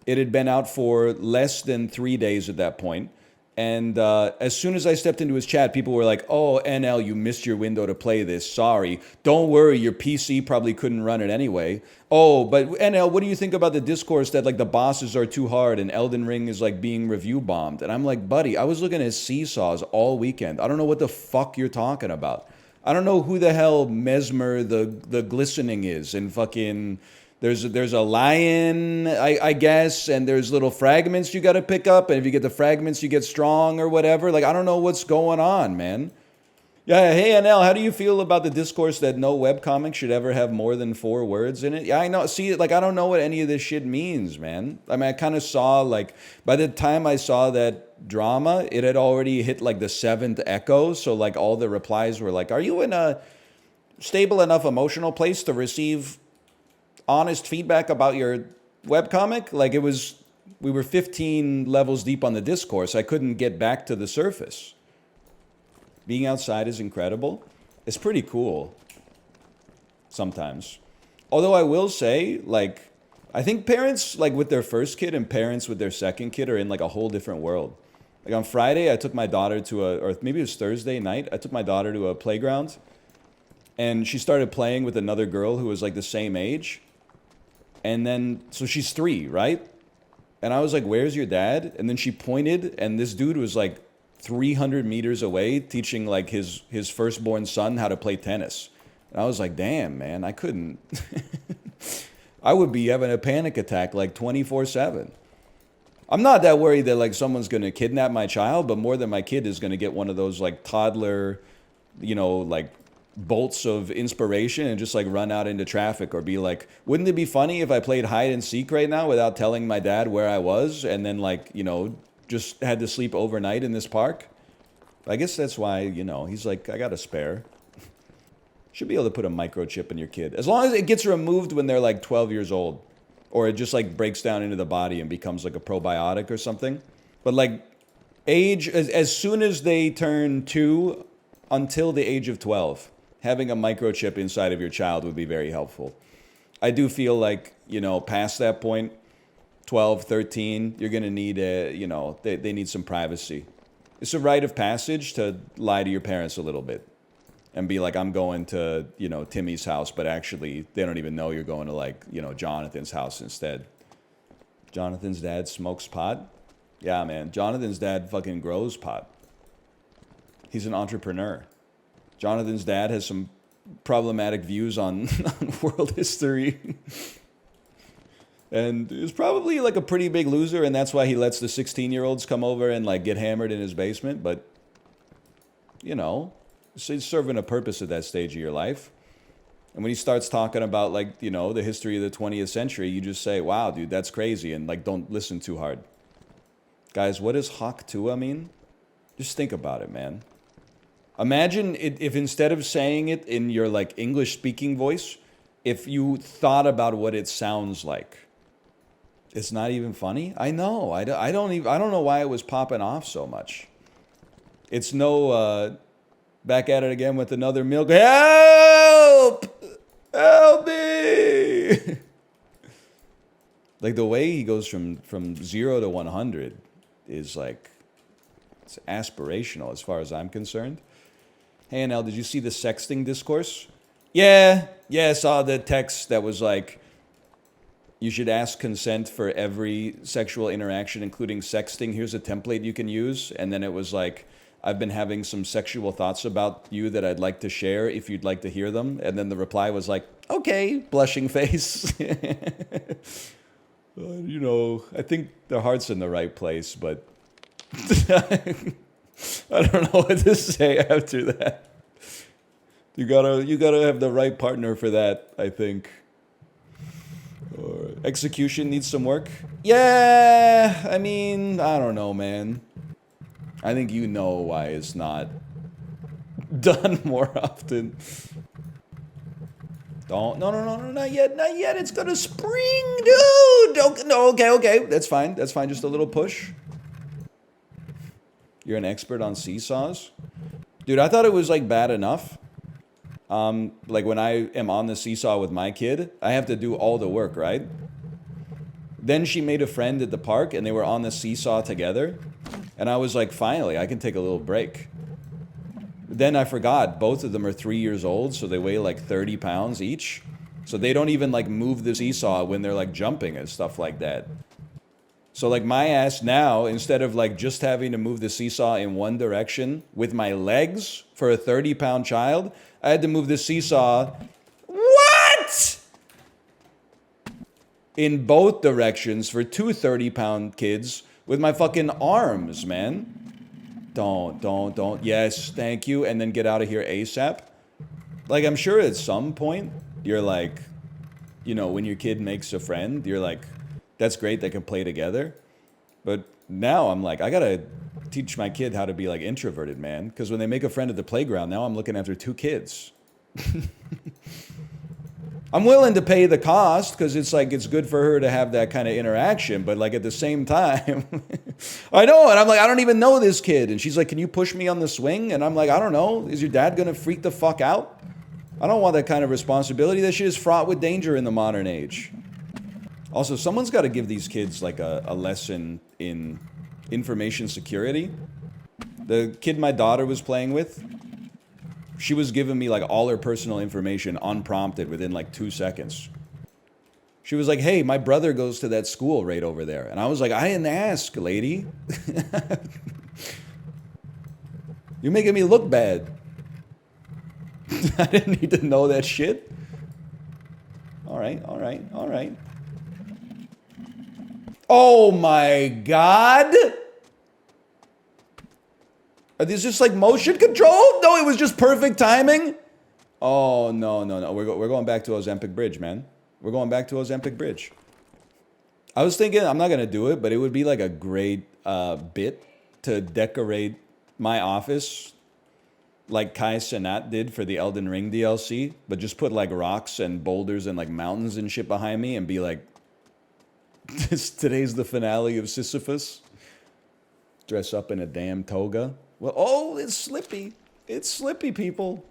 It had been out for less than 3 days at that point. And as soon as I stepped into his chat, people were like, oh, NL, you missed your window to play this. Sorry. Don't worry, your PC probably couldn't run it anyway. Oh, but NL, what do you think about the discourse that like the bosses are too hard and Elden Ring is like being review bombed? And I'm like, buddy, I was looking at seesaws all weekend. I don't know what the fuck you're talking about. I don't know who the hell Mesmer the glistening is, and fucking there's a lion, I guess, and there's little fragments you got to pick up, and if you get the fragments you get strong or whatever. Like, I don't know what's going on, man. Yeah, hey NL, how do you feel about the discourse that no webcomic should ever have more than 4 words in it? Yeah, I know. See, like, I don't know what any of this shit means, man. I mean, I kind of saw, like, by the time I saw that drama, it had already hit, like, the 7th echo. So, like, all the replies were like, are you in a stable enough emotional place to receive honest feedback about your webcomic? Like, we were 15 levels deep on the discourse. I couldn't get back to the surface. Being outside is incredible. It's pretty cool sometimes. Although I will say, like, I think parents, like, with their first kid and parents with their second kid are in, like, a whole different world. Like, on Friday, I took my daughter to or maybe it was Thursday night, I took my daughter to a playground, and she started playing with another girl who was, like, the same age. And then, so she's 3, right? And I was like, where's your dad? And then she pointed, and this dude was, like, 300 meters away teaching like his firstborn son how to play tennis. And I was like, damn, man, I couldn't. I would be having a panic attack like 24/7. I'm not that worried that like someone's going to kidnap my child, but more than my kid is going to get one of those like toddler, like bolts of inspiration and just like run out into traffic or be like, wouldn't it be funny if I played hide and seek right now without telling my dad where I was, and then like, just had to sleep overnight in this park? I guess that's why, he's like, I got a spare. Should be able to put a microchip in your kid. As long as it gets removed when they're like 12 years old. Or it just like breaks down into the body and becomes like a probiotic or something. But like age, as soon as they turn 2 until the age of 12, having a microchip inside of your child would be very helpful. I do feel like, past that point, 12, 13, you're going to need they need some privacy. It's a rite of passage to lie to your parents a little bit and be like, I'm going to, Timmy's house, but actually they don't even know you're going to like, Jonathan's house instead. Jonathan's dad smokes pot? Yeah, man. Jonathan's dad fucking grows pot. He's an entrepreneur. Jonathan's dad has some problematic views on world history. And he's probably like a pretty big loser, and that's why he lets the 16-year-olds come over and like get hammered in his basement. But, you know, it's serving a purpose at that stage of your life. And when he starts talking about like, you know, the history of the 20th century, you just say, wow, dude, that's crazy. And like, don't listen too hard. Guys, what does hawk tua mean? Just think about it, man. Imagine if instead of saying it in your like English speaking voice, if you thought about what it sounds like. It's not even funny. I know. I don't know why it was popping off so much. It's no back at it again with another milk. Help! Help me! Like the way he goes from 0 to 100 is like, it's aspirational as far as I'm concerned. Hey, NL, did you see the sexting discourse? Yeah, I saw the text that was like, you should ask consent for every sexual interaction, including sexting. Here's a template you can use. And then it was like, I've been having some sexual thoughts about you that I'd like to share if you'd like to hear them. And then the reply was like, okay, blushing face. You know, I think their heart's in the right place, but I don't know what to say after that. You gotta have the right partner for that, I think. Or execution needs some work. Yeah, I mean, I don't know, man. I think you know why it's not done more often. Don't, no, not yet, it's gonna spring, dude! Don't, no, okay, that's fine, just a little push. You're an expert on seesaws? Dude, I thought it was, like, bad enough. Like, when I am on the seesaw with my kid, I have to do all the work, right? Then she made a friend at the park, and they were on the seesaw together. And I was like, finally, I can take a little break. Then I forgot, both of them are 3 years old, so they weigh like 30 pounds each. So they don't even like move the seesaw when they're like jumping and stuff like that. So like my ass now, instead of like just having to move the seesaw in one direction with my legs for a 30-pound child, I had to move the seesaw, what? In both directions for two 30-pound kids with my fucking arms, man. Don't. Yes, thank you. And then get out of here ASAP. Like, I'm sure at some point, you're like, you know, when your kid makes a friend, you're like, that's great, they can play together. But now I'm like, I gotta teach my kid how to be like introverted, man. Because when they make a friend at the playground, now I'm looking after two kids. I'm willing to pay the cost because it's like it's good for her to have that kind of interaction, but like at the same time, I know, and I'm like, I don't even know this kid, and she's like, can you push me on the swing? And I'm like, I don't know, is your dad gonna freak the fuck out? I don't want that kind of responsibility. That shit is fraught with danger in the modern age. Also, someone's got to give these kids like a lesson in information security. The kid my daughter was playing with, she was giving me like all her personal information unprompted within like 2 seconds. She was like, hey, my brother goes to that school right over there. And I was like, I didn't ask, lady. You're making me look bad. I didn't need to know that shit. All right. Oh my God. Are these just like motion control? No, it was just perfect timing. Oh, no. We're going back to Ozempic Bridge, man. We're going back to Ozempic Bridge. I was thinking, I'm not going to do it, but it would be like a great bit to decorate my office like Kai Cenat did for the Elden Ring DLC, but just put like rocks and boulders and like mountains and shit behind me and be like, today's the finale of Sisyphus. Dress up in a damn toga. Well, oh, it's slippy. It's slippy, people.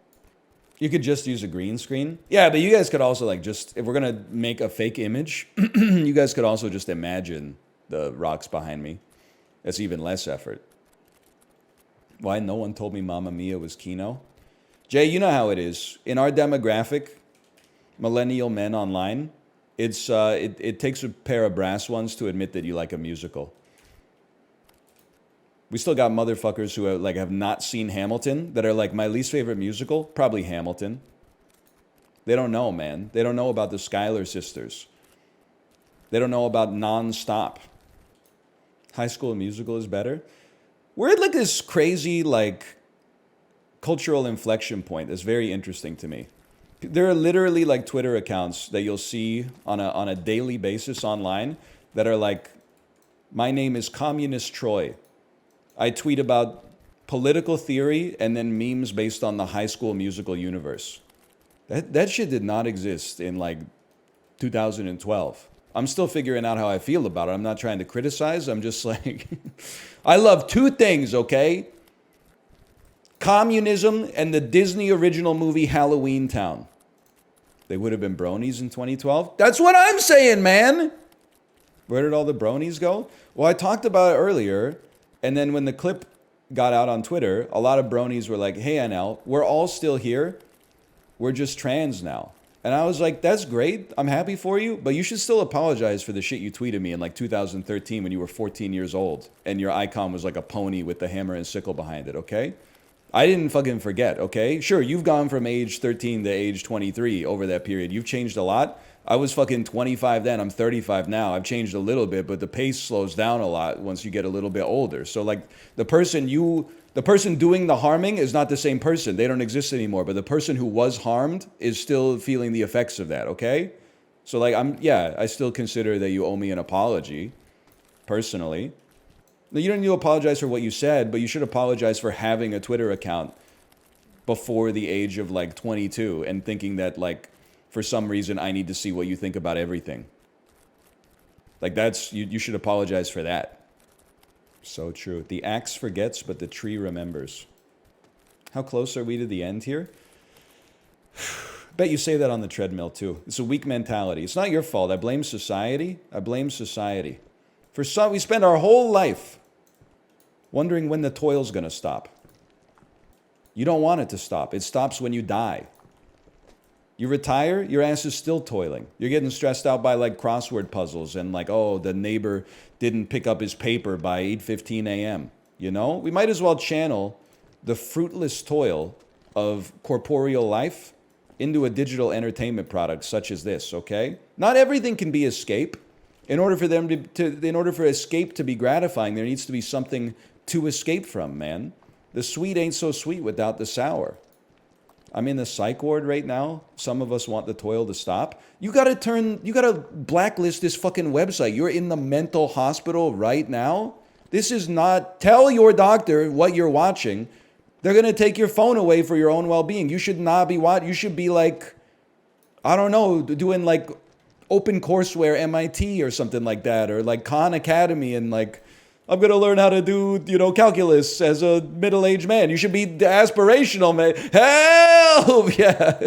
You could just use a green screen. Yeah, but you guys could also like just, if we're going to make a fake image, you guys could also just imagine the rocks behind me. That's even less effort. Why no one told me Mamma Mia was Kino? Jay, you know how it is. In our demographic, millennial men online, it takes a pair of brass ones to admit that you like a musical. We still got motherfuckers who have not seen Hamilton that are like, my least favorite musical, probably Hamilton. They don't know, man. They don't know about the Schuyler sisters. They don't know about non-stop. High School Musical is better. We're at like this crazy like cultural inflection point that's very interesting to me. There are literally like Twitter accounts that you'll see on a daily basis online that are like, my name is Communist Troy. I tweet about political theory and then memes based on the High School Musical universe. That shit did not exist in like 2012. I'm still figuring out how I feel about it. I'm not trying to criticize. I'm just like, I love two things, okay? Communism and the Disney original movie Halloween Town. They would have been bronies in 2012. That's what I'm saying, man. Where did all the bronies go? Well, I talked about it earlier, and then when the clip got out on Twitter, a lot of bronies were like, hey, NL, we're all still here. We're just trans now. And I was like, that's great. I'm happy for you, but you should still apologize for the shit you tweeted me in like 2013 when you were 14 years old and your icon was like a pony with the hammer and sickle behind it, okay? I didn't fucking forget, okay? Sure, you've gone from age 13 to age 23 over that period. You've changed a lot. I was fucking 25 then. I'm 35 now. I've changed a little bit, but the pace slows down a lot once you get a little bit older. So like the person doing the harming is not the same person. They don't exist anymore. But the person who was harmed is still feeling the effects of that, okay? So like I still consider that you owe me an apology, personally. You don't need to apologize for what you said, but you should apologize for having a Twitter account before the age of like 22 and thinking that like, for some reason, I need to see what you think about everything. Like that's, you should apologize for that. So true. The axe forgets, but the tree remembers. How close are we to the end here? Bet you say that on the treadmill too. It's a weak mentality. It's not your fault. I blame society. I blame society. For some, we spend our whole life wondering when the toil's gonna stop. You don't want it to stop. It stops when you die. You retire, your ass is still toiling. You're getting stressed out by like crossword puzzles and like, oh, the neighbor didn't pick up his paper by 8:15 a.m. You know? We might as well channel the fruitless toil of corporeal life into a digital entertainment product such as this, okay? Not everything can be escape. In order for escape to be gratifying, there needs to be something to escape from, man. The sweet ain't so sweet without the sour. I'm in the psych ward right now. Some of us want the toil to stop. You gotta blacklist this fucking website. You're in the mental hospital right now. This is not, tell your doctor what you're watching. They're gonna take your phone away for your own well-being. You should not be you should be like, I don't know, doing like open courseware MIT or something like that, or like Khan Academy and like, I'm going to learn how to do, calculus as a middle-aged man. You should be aspirational, man. Help! Yeah.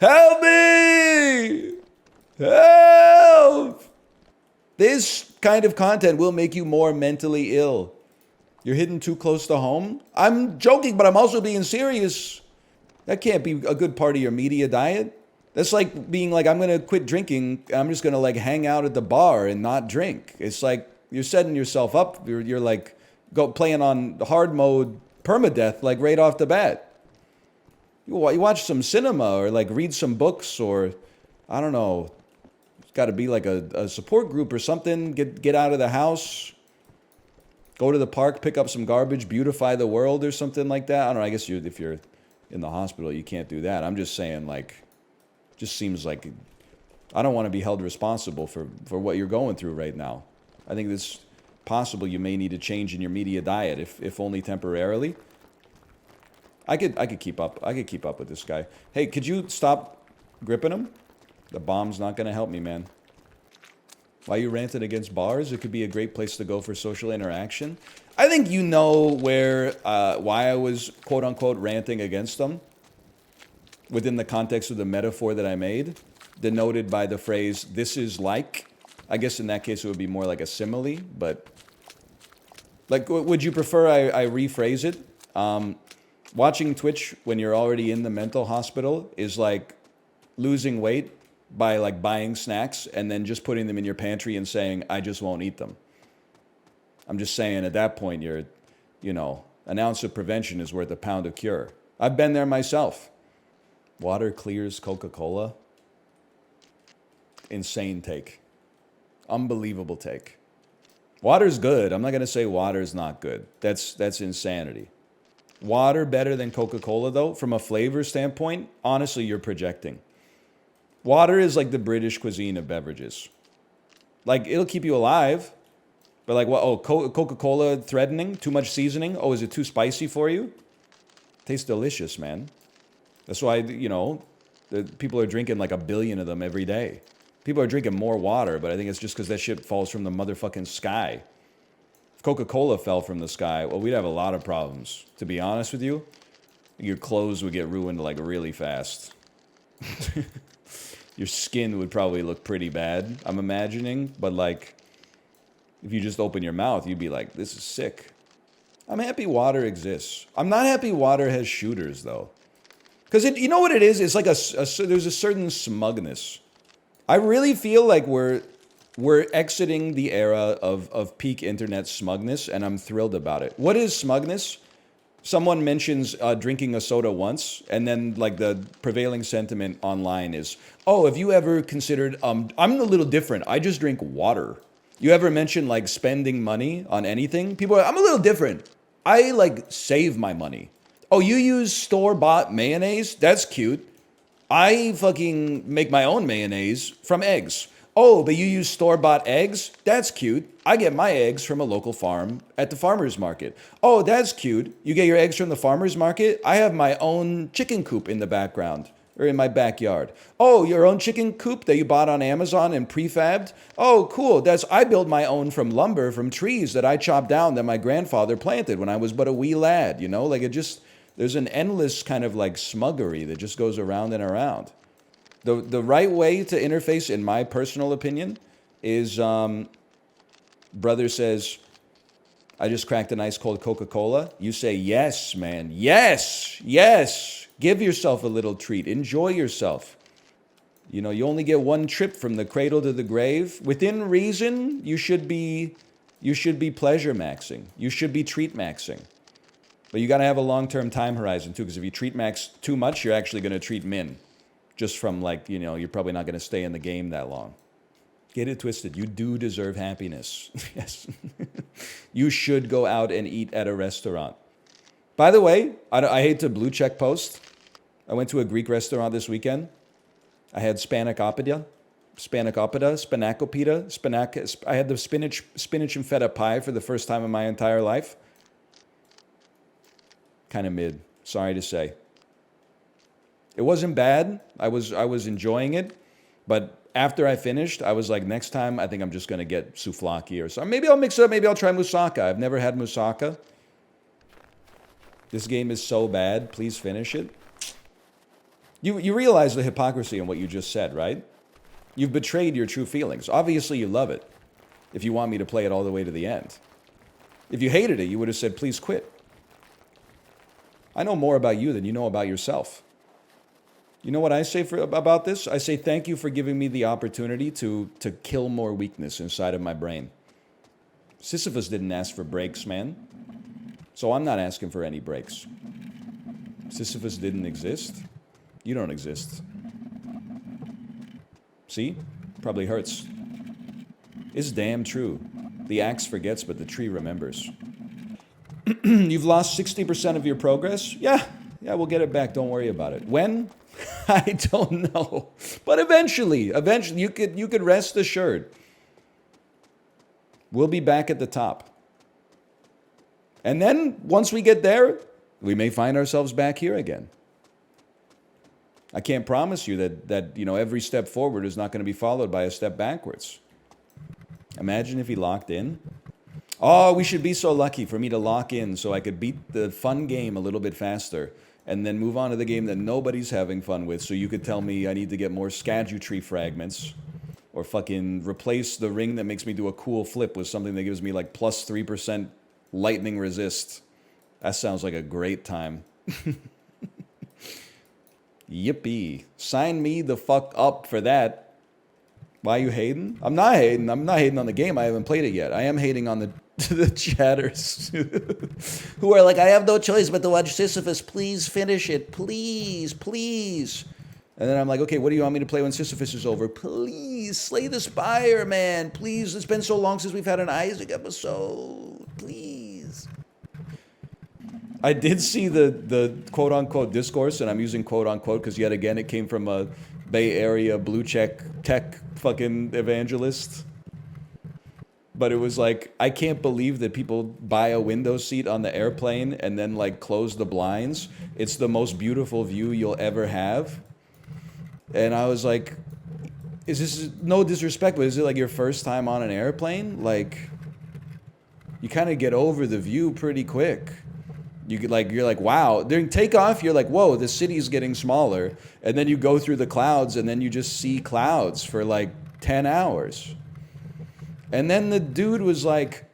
Help me! Help! This kind of content will make you more mentally ill. You're hitting too close to home? I'm joking, but I'm also being serious. That can't be a good part of your media diet. That's like being like, I'm going to quit drinking. I'm just going to like hang out at the bar and not drink. It's like, you're setting yourself up. You're like playing on hard mode permadeath, like right off the bat. You watch some cinema or like read some books or, I don't know, it's got to be like a support group or something. Get out of the house. Go to the park, pick up some garbage, beautify the world or something like that. I don't know, I guess if you're in the hospital, you can't do that. I'm just saying, like, just seems like I don't want to be held responsible for what you're going through right now. I think it's possible you may need a change in your media diet, if only temporarily. I could keep up. I could keep up with this guy. Hey, could you stop gripping him? The bomb's not going to help me, man. Why you ranting against bars? It could be a great place to go for social interaction. I think you know why I was quote unquote ranting against them within the context of the metaphor that I made, denoted by the phrase "this is like." I guess in that case it would be more like a simile, but like, would you prefer I rephrase it? Watching Twitch when you're already in the mental hospital is like losing weight by like buying snacks and then just putting them in your pantry and saying, I just won't eat them. I'm just saying at that point you're, an ounce of prevention is worth a pound of cure. I've been there myself. Water clears Coca-Cola. Insane take. Unbelievable take. Water's good. I'm not going to say water's not good. That's insanity. Water better than Coca-Cola, though, from a flavor standpoint? Honestly, you're projecting. Water is like the British cuisine of beverages. Like, it'll keep you alive. But like, what? Oh, Coca-Cola threatening? Too much seasoning? Oh, is it too spicy for you? Tastes delicious, man. That's why, you know, people are drinking like 1 billion of them every day. People are drinking more water, but I think it's just because that shit falls from the motherfucking sky. If Coca-Cola fell from the sky, well, we'd have a lot of problems. To be honest with you, your clothes would get ruined like really fast. Your skin would probably look pretty bad, I'm imagining. But like, if you just open your mouth, you'd be like, this is sick. I'm happy water exists. I'm not happy water has shooters, though. Because you know what it is? It's like there's a certain smugness. I really feel like we're exiting the era of peak internet smugness, and I'm thrilled about it. What is smugness? Someone mentions drinking a soda once, and then like the prevailing sentiment online is, oh, have you ever considered, I'm a little different. I just drink water. You ever mention like spending money on anything? People are, I'm a little different. I like save my money. Oh, you use store-bought mayonnaise? That's cute. I fucking make my own mayonnaise from eggs. Oh, but you use store-bought eggs? That's cute. I get my eggs from a local farm at the farmer's market. Oh, that's cute. You get your eggs from the farmer's market? I have my own chicken coop in the background, or in my backyard. Oh, your own chicken coop that you bought on Amazon and prefabbed? Oh, cool. I build my own from lumber, from trees that I chopped down that my grandfather planted when I was but a wee lad, you know? Like, it just, there's an endless kind of like smuggery that just goes around and around. The right way to interface, in my personal opinion, is brother says, I just cracked an ice cold Coca-Cola. You say, yes, man. Yes, yes. Give yourself a little treat. Enjoy yourself. You know, you only get one trip from the cradle to the grave. Within reason, you should be pleasure maxing. You should be treat maxing. But you got to have a long-term time horizon, too, because if you treat max too much, you're actually going to treat min. Just from, like, you know, you're probably not going to stay in the game that long. Get it twisted. You do deserve happiness. Yes. You should go out and eat at a restaurant. By the way, I hate to blue check post. I went to a Greek restaurant this weekend. I had spanakopita. I had the spinach and feta pie for the first time in my entire life. Kind of mid. Sorry to say. It wasn't bad. I was enjoying it, but after I finished, I was like, next time, I think I'm just gonna get souvlaki or something. Maybe I'll mix it up. Maybe I'll try moussaka. I've never had moussaka. This game is so bad. Please finish it. You realize the hypocrisy in what you just said, right? You've betrayed your true feelings. Obviously, you love it. If you want me to play it all the way to the end. If you hated it, you would have said, please quit. I know more about you than you know about yourself. You know what I say about this? I say thank you for giving me the opportunity to kill more weakness inside of my brain. Sisyphus didn't ask for breaks, man. So I'm not asking for any breaks. Sisyphus didn't exist. You don't exist. See? Probably hurts. It's damn true. The axe forgets, but the tree remembers. You've lost 60% of your progress? Yeah, we'll get it back. Don't worry about it. When? I don't know. But eventually, you could rest assured. We'll be back at the top. And then, once we get there, we may find ourselves back here again. I can't promise you that you know, every step forward is not going to be followed by a step backwards. Imagine if he locked in. Oh, we should be so lucky for me to lock in so I could beat the fun game a little bit faster and then move on to the game that nobody's having fun with, so you could tell me I need to get more Skadutry fragments or fucking replace the ring that makes me do a cool flip with something that gives me like plus 3% lightning resist. That sounds like a great time. Yippee. Sign me the fuck up for that. Why are you hating? I'm not hating. I'm not hating on the game. I haven't played it yet. I am hating on the chatters who are like, I have no choice but to watch Sisyphus. Please finish it. Please, please. And then I'm like, okay, what do you want me to play when Sisyphus is over? Please, Slay the Spire, man. Please, it's been so long since we've had an Isaac episode. Please. I did see the quote-unquote discourse, and I'm using quote-unquote because yet again it came from a Bay Area blue check tech fucking evangelist. But it was like, I can't believe that people buy a window seat on the airplane and then like close the blinds. It's the most beautiful view you'll ever have. And I was like, is this, no disrespect, but is it like your first time on an airplane? Like, you kind of get over the view pretty quick. You could like, you're like, wow. During takeoff, you're like, whoa, the city's getting smaller. And then you go through the clouds and then you just see clouds for like 10 hours. And then the dude was like,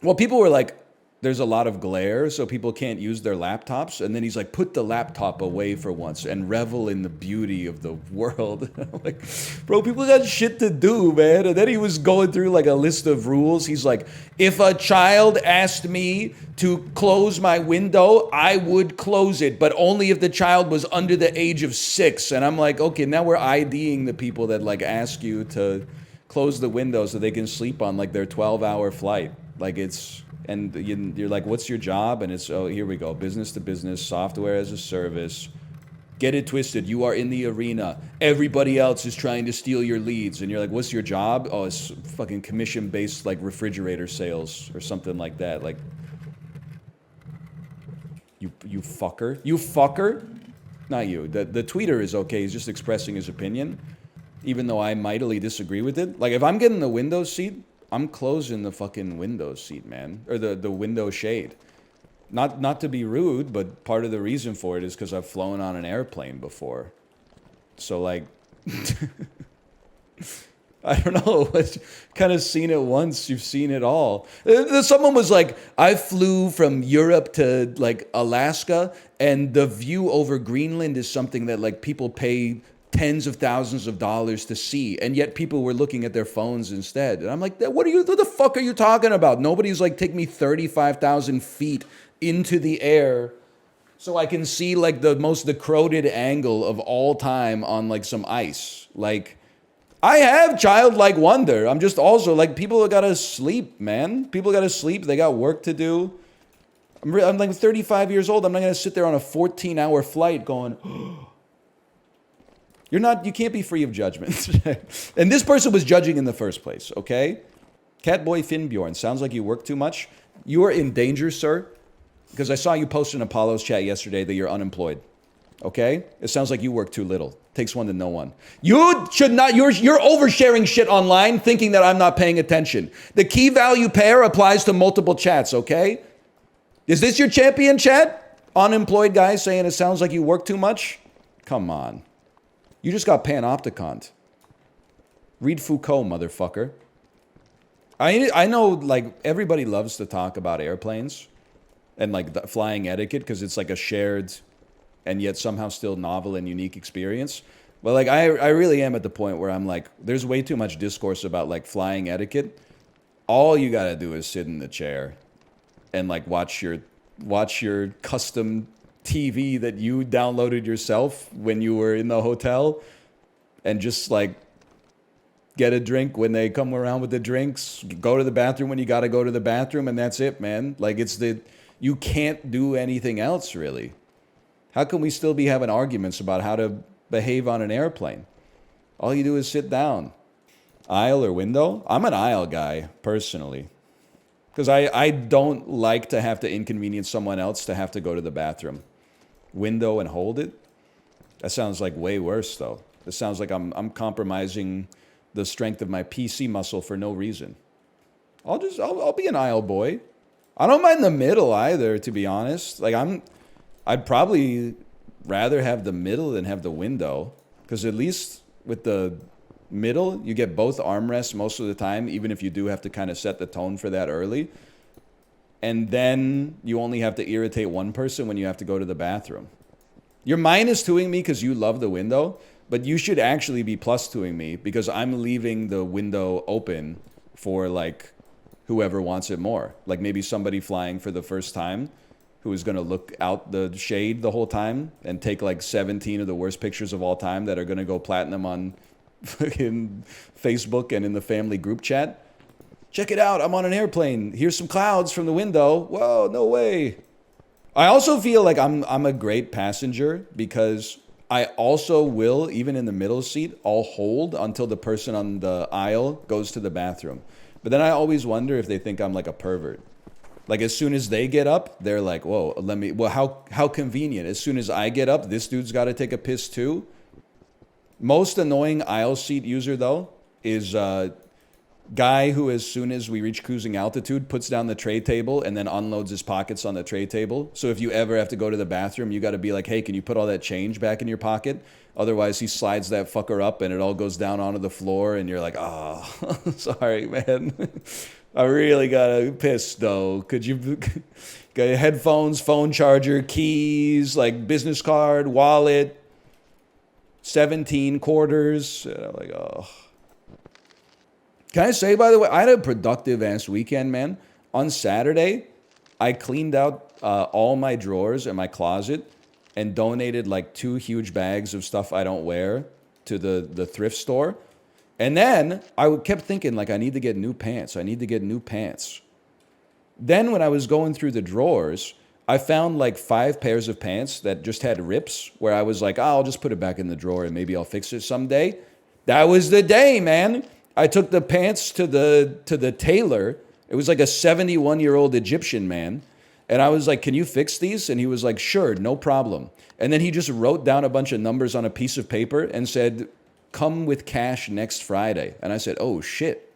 well, people were like, there's a lot of glare, so people can't use their laptops. And then he's like, put the laptop away for once and revel in the beauty of the world. I'm like, bro, people got shit to do, man. And then he was going through like a list of rules. He's like, if a child asked me to close my window, I would close it, but only if the child was under the age of 6. And I'm like, okay, now we're IDing the people that like ask you to close the window so they can sleep on like their 12-hour flight. Like it's... And you're like, what's your job? And it's, oh, here we go. Business to business, software as a service. Get it twisted. You are in the arena. Everybody else is trying to steal your leads. And you're like, what's your job? Oh, it's fucking commission-based, like, refrigerator sales or something like that. Like, you fucker. You fucker? Not you. The tweeter is okay. He's just expressing his opinion, even though I mightily disagree with it. Like, if I'm getting the window seat, I'm closing the fucking window seat, man. Or the window shade. Not to be rude, but part of the reason for it is because I've flown on an airplane before. So, like... I don't know. Kind of seen it once, you've seen it all. Someone was like, I flew from Europe to, like, Alaska, and the view over Greenland is something that, like, people pay tens of thousands of dollars to see, and yet people were looking at their phones instead. And I'm like, what the fuck are you talking about? Nobody's like, take me 35,000 feet into the air so I can see like the most decrepit angle of all time on like some ice. Like, I have childlike wonder. I'm just also like, people gotta sleep, man. People gotta sleep. They got work to do. I'm like 35 years old. I'm not gonna sit there on a 14-hour flight going, you can't be free of judgment. And this person was judging in the first place, okay? Catboy Finnbjorn, sounds like you work too much. You are in danger, sir, because I saw you post in Apollo's chat yesterday that you're unemployed, okay? It sounds like you work too little. Takes one to know one. You should not, you're oversharing shit online thinking that I'm not paying attention. The key value pair applies to multiple chats, okay? Is this your champion chat? Unemployed guy saying it sounds like you work too much? Come on. You just got panopticon'd. Read Foucault, motherfucker. I know, like, everybody loves to talk about airplanes and, like, the flying etiquette because it's, like, a shared and yet somehow still novel and unique experience. But, like, I really am at the point where I'm like, there's way too much discourse about, like, flying etiquette. All you gotta do is sit in the chair and, like, watch your custom TV that you downloaded yourself when you were in the hotel and just like get a drink when they come around with the drinks, go to the bathroom when you got to go to the bathroom, and that's it, man. Like you can't do anything else really. How can we still be having arguments about how to behave on an airplane? All you do is sit down. Aisle or window? I'm an aisle guy personally. Because I don't like to have to inconvenience someone else to have to go to the bathroom. Window and hold it? That sounds like way worse, though. It sounds like I'm compromising the strength of my PC muscle for no reason. I'll be an aisle boy. I don't mind the middle either, to be honest. Like I'd probably rather have the middle than have the window. Because at least with the middle, you get both armrests most of the time, even if you do have to kind of set the tone for that early. And then you only have to irritate one person when you have to go to the bathroom. You're minus-2ing me because you love the window, but you should actually be plus-2ing me because I'm leaving the window open for, like, whoever wants it more. Like, maybe somebody flying for the first time who is going to look out the shade the whole time and take like 17 of the worst pictures of all time that are going to go platinum on fucking Facebook and in the family group chat. Check it out, I'm on an airplane. Here's some clouds from the window. Whoa, no way. I also feel like I'm a great passenger because I also will, even in the middle seat, I'll hold until the person on the aisle goes to the bathroom. But then I always wonder if they think I'm like a pervert. Like as soon as they get up, they're like, whoa, how convenient. As soon as I get up, this dude's got to take a piss too. Most annoying aisle seat user though is guy who, as soon as we reach cruising altitude, puts down the tray table and then unloads his pockets on the tray table. So if you ever have to go to the bathroom, you got to be like, hey, can you put all that change back in your pocket? Otherwise, he slides that fucker up and it all goes down onto the floor and you're like, oh, sorry, man. I really gotta piss though. Could you got your headphones, phone charger, keys, like business card, wallet, 17 quarters. And I'm like, oh. Can I say, by the way, I had a productive ass weekend, man. On Saturday, I cleaned out all my drawers in my closet and donated like 2 huge bags of stuff I don't wear to the thrift store. And then I kept thinking, like, I need to get new pants. I need to get new pants. Then when I was going through the drawers, I found like 5 pairs of pants that just had rips where I was like, oh, I'll just put it back in the drawer and maybe I'll fix it someday. That was the day, man. I took the pants to the tailor. It was like a 71-year-old Egyptian man. And I was like, can you fix these? And he was like, sure, no problem. And then he just wrote down a bunch of numbers on a piece of paper and said, come with cash next Friday. And I said, oh shit,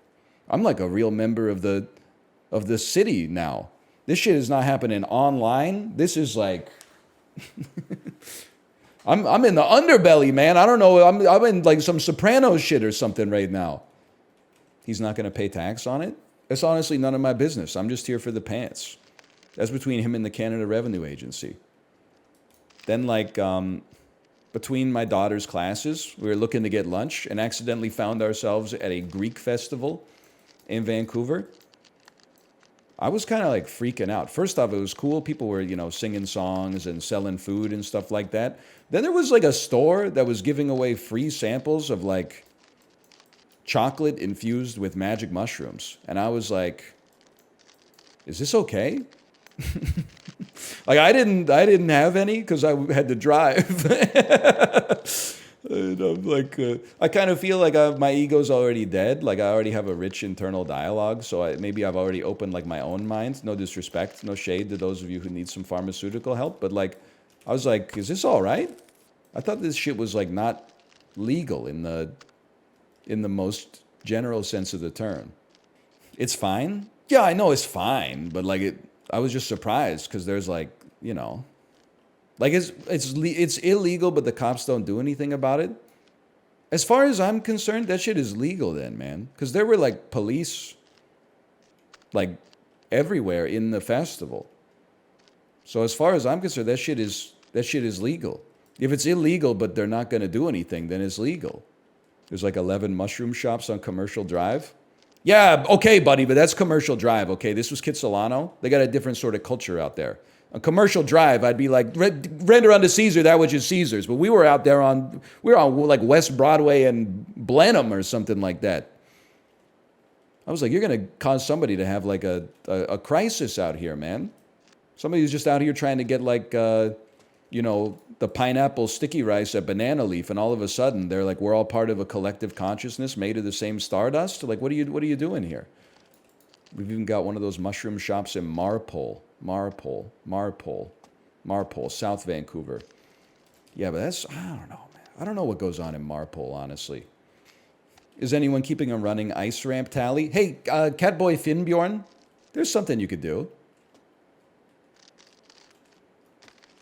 I'm like a real member of the city now. This shit is not happening online. This is like, I'm in the underbelly, man. I don't know. I'm in like some Sopranos shit or something right now. He's not going to pay tax on it. It's honestly none of my business. I'm just here for the pants. That's between him and the Canada Revenue Agency. Then like, between my daughter's classes, we were looking to get lunch and accidentally found ourselves at a Greek festival in Vancouver. I was kind of like freaking out. First off, it was cool. People were, you know, singing songs and selling food and stuff like that. Then there was like a store that was giving away free samples of like chocolate infused with magic mushrooms. And I was like, is this okay? Like I didn't have any because I had to drive. And I'm like, I kind of feel like my ego's already dead. Like I already have a rich internal dialogue. So maybe I've already opened like my own mind. No disrespect, no shade to those of you who need some pharmaceutical help. But like, I was like, is this all right? I thought this shit was like not legal in the most general sense of the term. It's fine. Yeah, I know it's fine. But like I was just surprised because there's like, you know, like it's illegal, but the cops don't do anything about it. As far as I'm concerned, that shit is legal then, man. Because there were like police like everywhere in the festival. So as far as I'm concerned, that shit is legal. If it's illegal, but they're not going to do anything, then it's legal. There's like 11 mushroom shops on Commercial Drive. Yeah, okay, buddy, but that's Commercial Drive, okay? This was Kitsilano. They got a different sort of culture out there. On Commercial Drive, I'd be like, render unto Caesar that which is Caesar's. But we were out there we were on like West Broadway and Blenheim or something like that. I was like, you're going to cause somebody to have like a crisis out here, man. Somebody who's just out here trying to get like, you know, the pineapple sticky rice at Banana Leaf, and all of a sudden they're like, we're all part of a collective consciousness made of the same stardust. Like, what are you doing here? We've even got one of those mushroom shops in Marpole, South Vancouver. Yeah, but that's, I don't know, man. I don't know what goes on in Marpole, honestly. Is anyone keeping a running ice ramp tally? Hey, Catboy Finnbjorn, there's something you could do.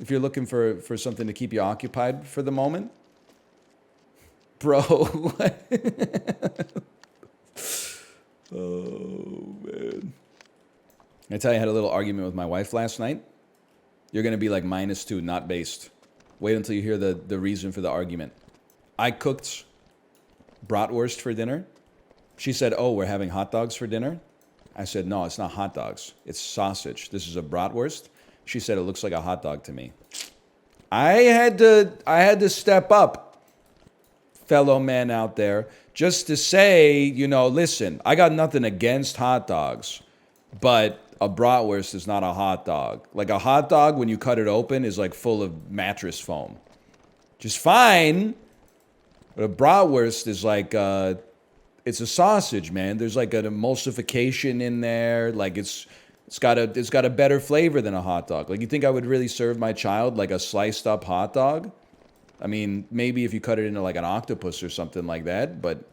If you're looking for something to keep you occupied for the moment. Bro. Oh, man. I tell you, I had a little argument with my wife last night. You're going to be like -2, not based. Wait until you hear the reason for the argument. I cooked bratwurst for dinner. She said, oh, we're having hot dogs for dinner. I said, no, it's not hot dogs. It's sausage. This is a bratwurst. She said it looks like a hot dog to me. I had to step up, fellow men out there, just to say, you know, listen, I got nothing against hot dogs, but a bratwurst is not a hot dog. Like a hot dog, when you cut it open, is like full of mattress foam. Just fine. But a bratwurst is like, it's a sausage, man. There's like an emulsification in there. Like it's got a better flavor than a hot dog. Like, you think I would really serve my child like a sliced up hot dog? I mean, maybe if you cut it into like an octopus or something like that. But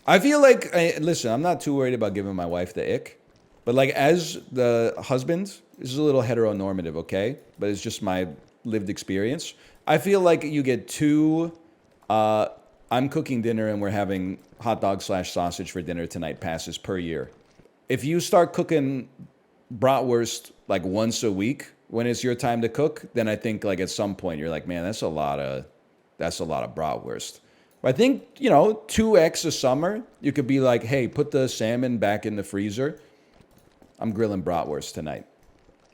I feel like, listen, I'm not too worried about giving my wife the ick. But like, as the husband, this is a little heteronormative, okay? But it's just my lived experience. I feel like you get two, I'm cooking dinner and we're having hot dog / sausage for dinner tonight passes per year. If you start cooking bratwurst like once a week when it's your time to cook, then I think like at some point you're like, man, that's a lot of bratwurst. But I think, you know, 2x a summer, you could be like, hey, put the salmon back in the freezer. I'm grilling bratwurst tonight.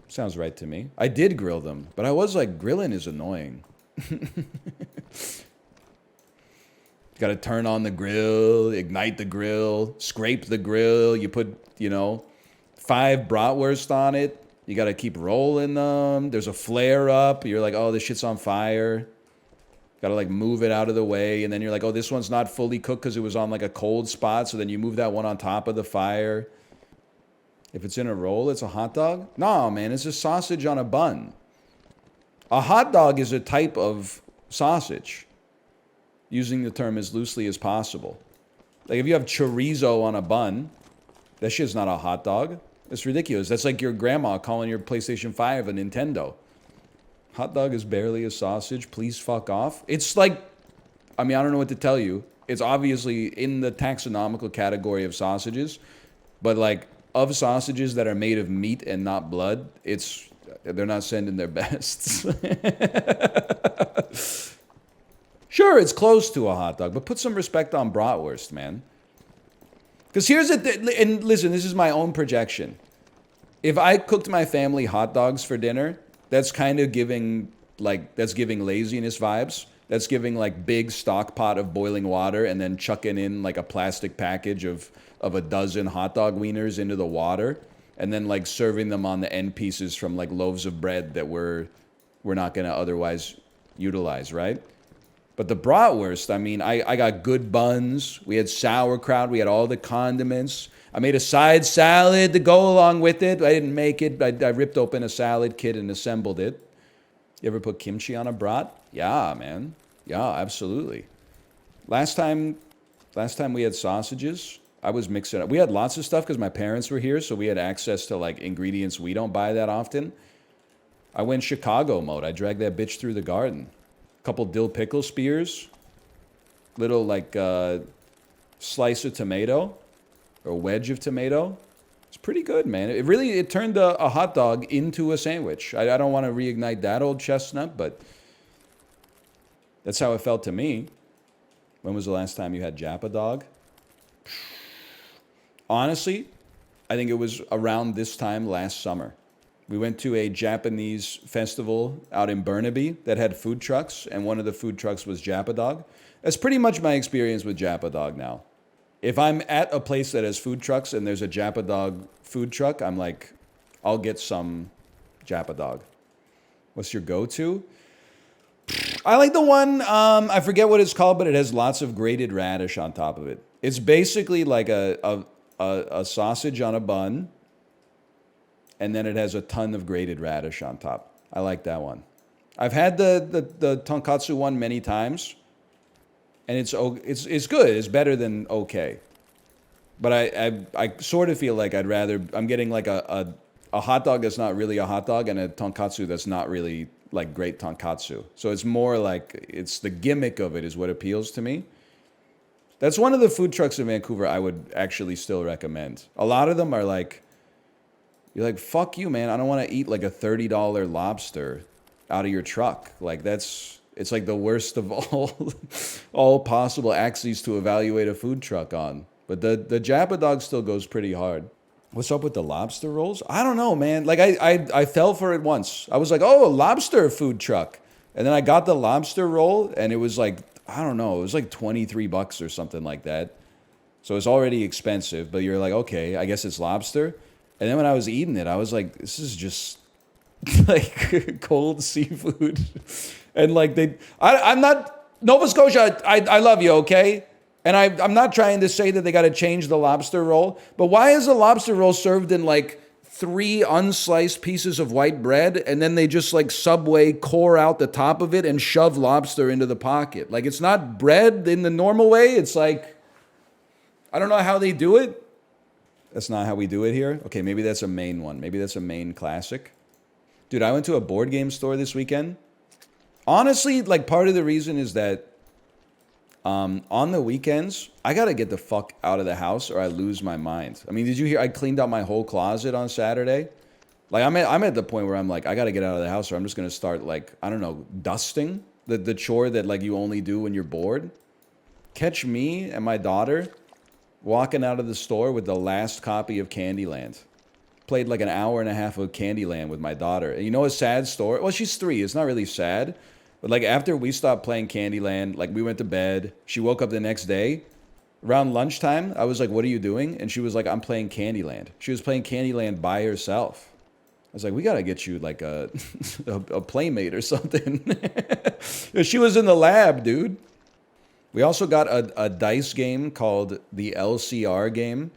Sounds right to me. I did grill them, but I was like, grilling is annoying. Got to turn on the grill, ignite the grill, scrape the grill. You put, you know, 5 bratwurst on it. You got to keep rolling them. There's a flare up. You're like, oh, this shit's on fire. Got to like move it out of the way. And then you're like, oh, this one's not fully cooked because it was on like a cold spot. So then you move that one on top of the fire. If it's in a roll, it's a hot dog? No, man, it's a sausage on a bun. A hot dog is a type of sausage, using the term as loosely as possible. Like if you have chorizo on a bun, that shit's not a hot dog. It's ridiculous. That's like your grandma calling your PlayStation 5 a Nintendo. Hot dog is barely a sausage. Please fuck off. It's like, I mean, I don't know what to tell you. It's obviously in the taxonomical category of sausages, but like of sausages that are made of meat and not blood, they're not sending their best. Sure, it's close to a hot dog, but put some respect on bratwurst, man. Because here's the and listen, this is my own projection. If I cooked my family hot dogs for dinner, that's kind of giving, like, that's giving laziness vibes. That's giving, like, big stock pot of boiling water and then chucking in, like, a plastic package of a dozen hot dog wieners into the water and then, like, serving them on the end pieces from, like, loaves of bread that we're not going to otherwise utilize, right? But the bratwurst, I mean, I got good buns. We had sauerkraut. We had all the condiments. I made a side salad to go along with it. I didn't make it. I ripped open a salad kit and assembled it. You ever put kimchi on a brat? Yeah, man. Yeah, absolutely. Last time we had sausages, I was mixing it up. We had lots of stuff because my parents were here, so we had access to, like, ingredients we don't buy that often. I went Chicago mode. I dragged that bitch through the garden. Couple dill pickle spears, little like slice of tomato or wedge of tomato. It's pretty good, man. It turned a hot dog into a sandwich. I don't want to reignite that old chestnut, but that's how it felt to me. When was the last time you had Japa dog? Honestly, I think it was around this time last summer. We went to a Japanese festival out in Burnaby that had food trucks, and one of the food trucks was Japa dog. That's pretty much my experience with Japa dog now. If I'm at a place that has food trucks and there's a Japa dog food truck, I'm like, I'll get some Japa dog. What's your go-to? I like the one, I forget what it's called, but it has lots of grated radish on top of it. It's basically like a sausage on a bun, and then it has a ton of grated radish on top. I like that one. I've had the tonkatsu one many times, and it's good. It's better than okay. But I sort of feel like I'm getting like a hot dog that's not really a hot dog and a tonkatsu that's not really like great tonkatsu. So it's more like, it's the gimmick of it is what appeals to me. That's one of the food trucks in Vancouver I would actually still recommend. A lot of them are like, you're like, fuck you, man. I don't want to eat like a $30 lobster out of your truck. Like it's like the worst of all possible axes to evaluate a food truck on. But the Japa dog still goes pretty hard. What's up with the lobster rolls? I don't know, man. Like I fell for it once. I was like, oh, a lobster food truck. And then I got the lobster roll and it was like, I don't know, it was like 23 bucks or something like that. So it's already expensive, but you're like, okay, I guess it's lobster. And then when I was eating it, I was like, this is just like cold seafood. And like I'm not, Nova Scotia, I love you, okay? And I'm not trying to say that they got to change the lobster roll, but why is the lobster roll served in like 3 unsliced pieces of white bread and then they just like Subway core out the top of it and shove lobster into the pocket? Like it's not bread in the normal way. It's like, I don't know how they do it. That's not how we do it here. Okay, maybe that's a main one. Maybe that's a main classic. Dude, I went to a board game store this weekend. Honestly, like part of the reason is that on the weekends, I gotta get the fuck out of the house or I lose my mind. I mean, did you hear I cleaned out my whole closet on Saturday? Like I'm at the point where I'm like, I gotta get out of the house or I'm just gonna start like, I don't know, dusting. The chore that like you only do when you're bored. Catch me and my daughter walking out of the store with the last copy of Candyland. Played like an hour and a half of Candyland with my daughter. And you know a sad story? Well, she's 3. It's not really sad. But like after we stopped playing Candyland, like we went to bed. She woke up the next day. Around lunchtime, I was like, what are you doing? And she was like, I'm playing Candyland. She was playing Candyland by herself. I was like, we got to get you like a playmate or something. She was in the lab, dude. We also got a dice game called the LCR game,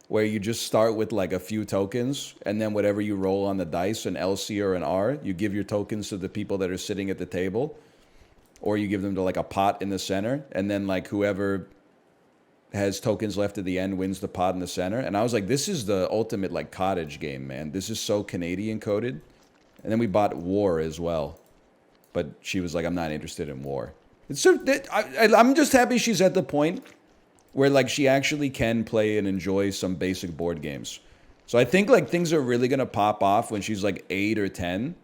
where you just start with like a few tokens, and then whatever you roll on the dice, an LC or an R, you give your tokens to the people that are sitting at the table, or you give them to like a pot in the center, and then like whoever has tokens left at the end wins the pot in the center. And I was like, this is the ultimate like cottage game, man. This is so Canadian coded. And then we bought War as well, but she was like, I'm not interested in War. It's so, I'm just happy she's at the point where like she actually can play and enjoy some basic board games. So I think like things are really gonna pop off when she's like 8 or 10.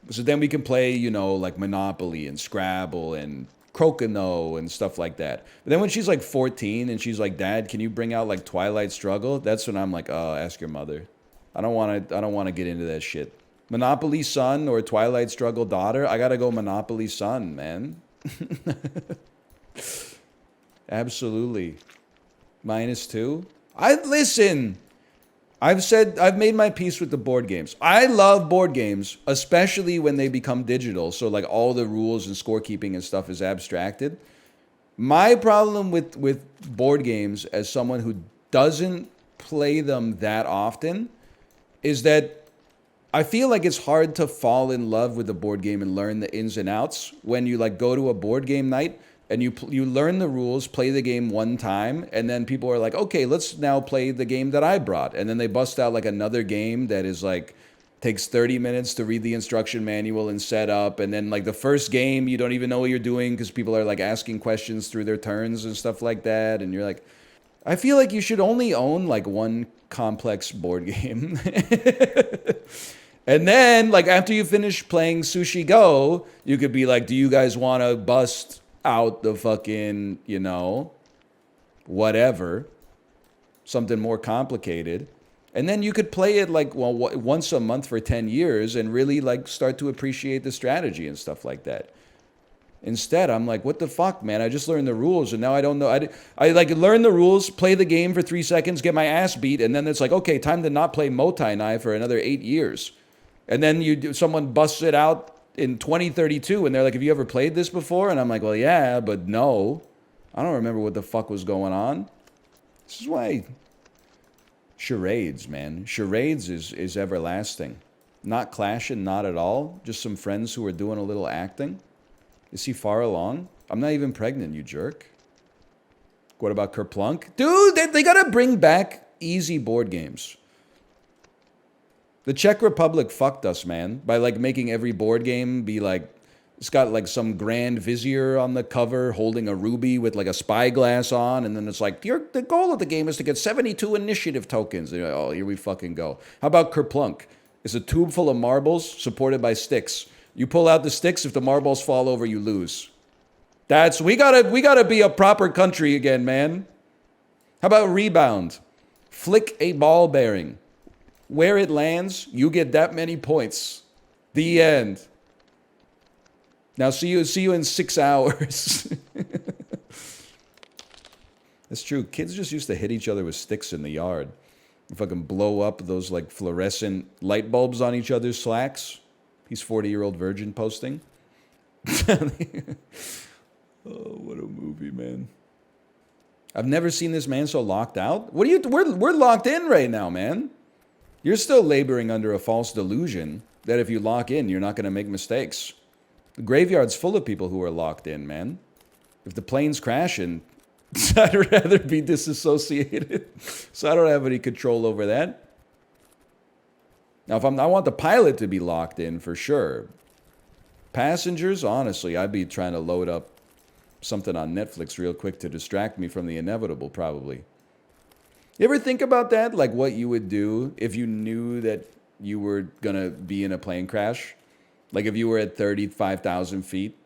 So then we can play, you know, like Monopoly and Scrabble and Crokinole and stuff like that. But then when she's like 14 and she's like, Dad, can you bring out like Twilight Struggle? That's when I'm like, oh, ask your mother. I don't want to get into that shit. Monopoly Son or Twilight Struggle Daughter? I gotta go Monopoly Son, man. Absolutely. -2. Listen. I've made my peace with the board games. I love board games, especially when they become digital. So like all the rules and scorekeeping and stuff is abstracted. My problem with board games as someone who doesn't play them that often is that I feel like it's hard to fall in love with a board game and learn the ins and outs when you like go to a board game night and you learn the rules, play the game one time, and then people are like, okay, let's now play the game that I brought. And then they bust out like another game that is like, takes 30 minutes to read the instruction manual and set up. And then like the first game, you don't even know what you're doing because people are like asking questions through their turns and stuff like that. And you're like, I feel like you should only own like one complex board game. And then, like, after you finish playing Sushi Go, you could be like, do you guys want to bust out the fucking, you know, whatever, something more complicated. And then you could play it, like, well, once a month for 10 years and really, like, start to appreciate the strategy and stuff like that. Instead, I'm like, what the fuck, man? I just learned the rules, and now I don't know. I like, learn the rules, play the game for 3 seconds, get my ass beat, and then it's like, okay, time to not play Motai Nai for another 8 years. And then someone busts it out in 2032, and they're like, have you ever played this before? And I'm like, well, yeah, but no. I don't remember what the fuck was going on. This is why charades, man. Charades is everlasting. Not clashing, not at all. Just some friends who are doing a little acting. Is he far along? I'm not even pregnant, you jerk. What about Kerplunk? Dude, they gotta bring back easy board games. The Czech Republic fucked us, man, by like making every board game be like, it's got like some grand vizier on the cover holding a ruby with like a spyglass on, and then it's like, the goal of the game is to get 72 initiative tokens. And you're like, oh, here we fucking go. How about Kerplunk? It's a tube full of marbles supported by sticks. You pull out the sticks, if the marbles fall over, you lose. We gotta be a proper country again, man. How about Rebound? Flick a ball bearing. Where it lands, you get that many points. The end. Now see you in 6 hours. That's true. Kids just used to hit each other with sticks in the yard. Fucking blow up those like fluorescent light bulbs on each other's slacks. He's 40-year-old virgin posting. Oh, what a movie, man. I've never seen this man so locked out. What are you? We're locked in right now, man. You're still laboring under a false delusion that if you lock in, you're not going to make mistakes. The graveyard's full of people who are locked in, man. If the plane's crashing, I'd rather be disassociated. So I don't have any control over that. Now, if I want the pilot to be locked in for sure. Passengers, honestly, I'd be trying to load up something on Netflix real quick to distract me from the inevitable, probably. You ever think about that? Like what you would do if you knew that you were going to be in a plane crash? Like if you were at 35,000 feet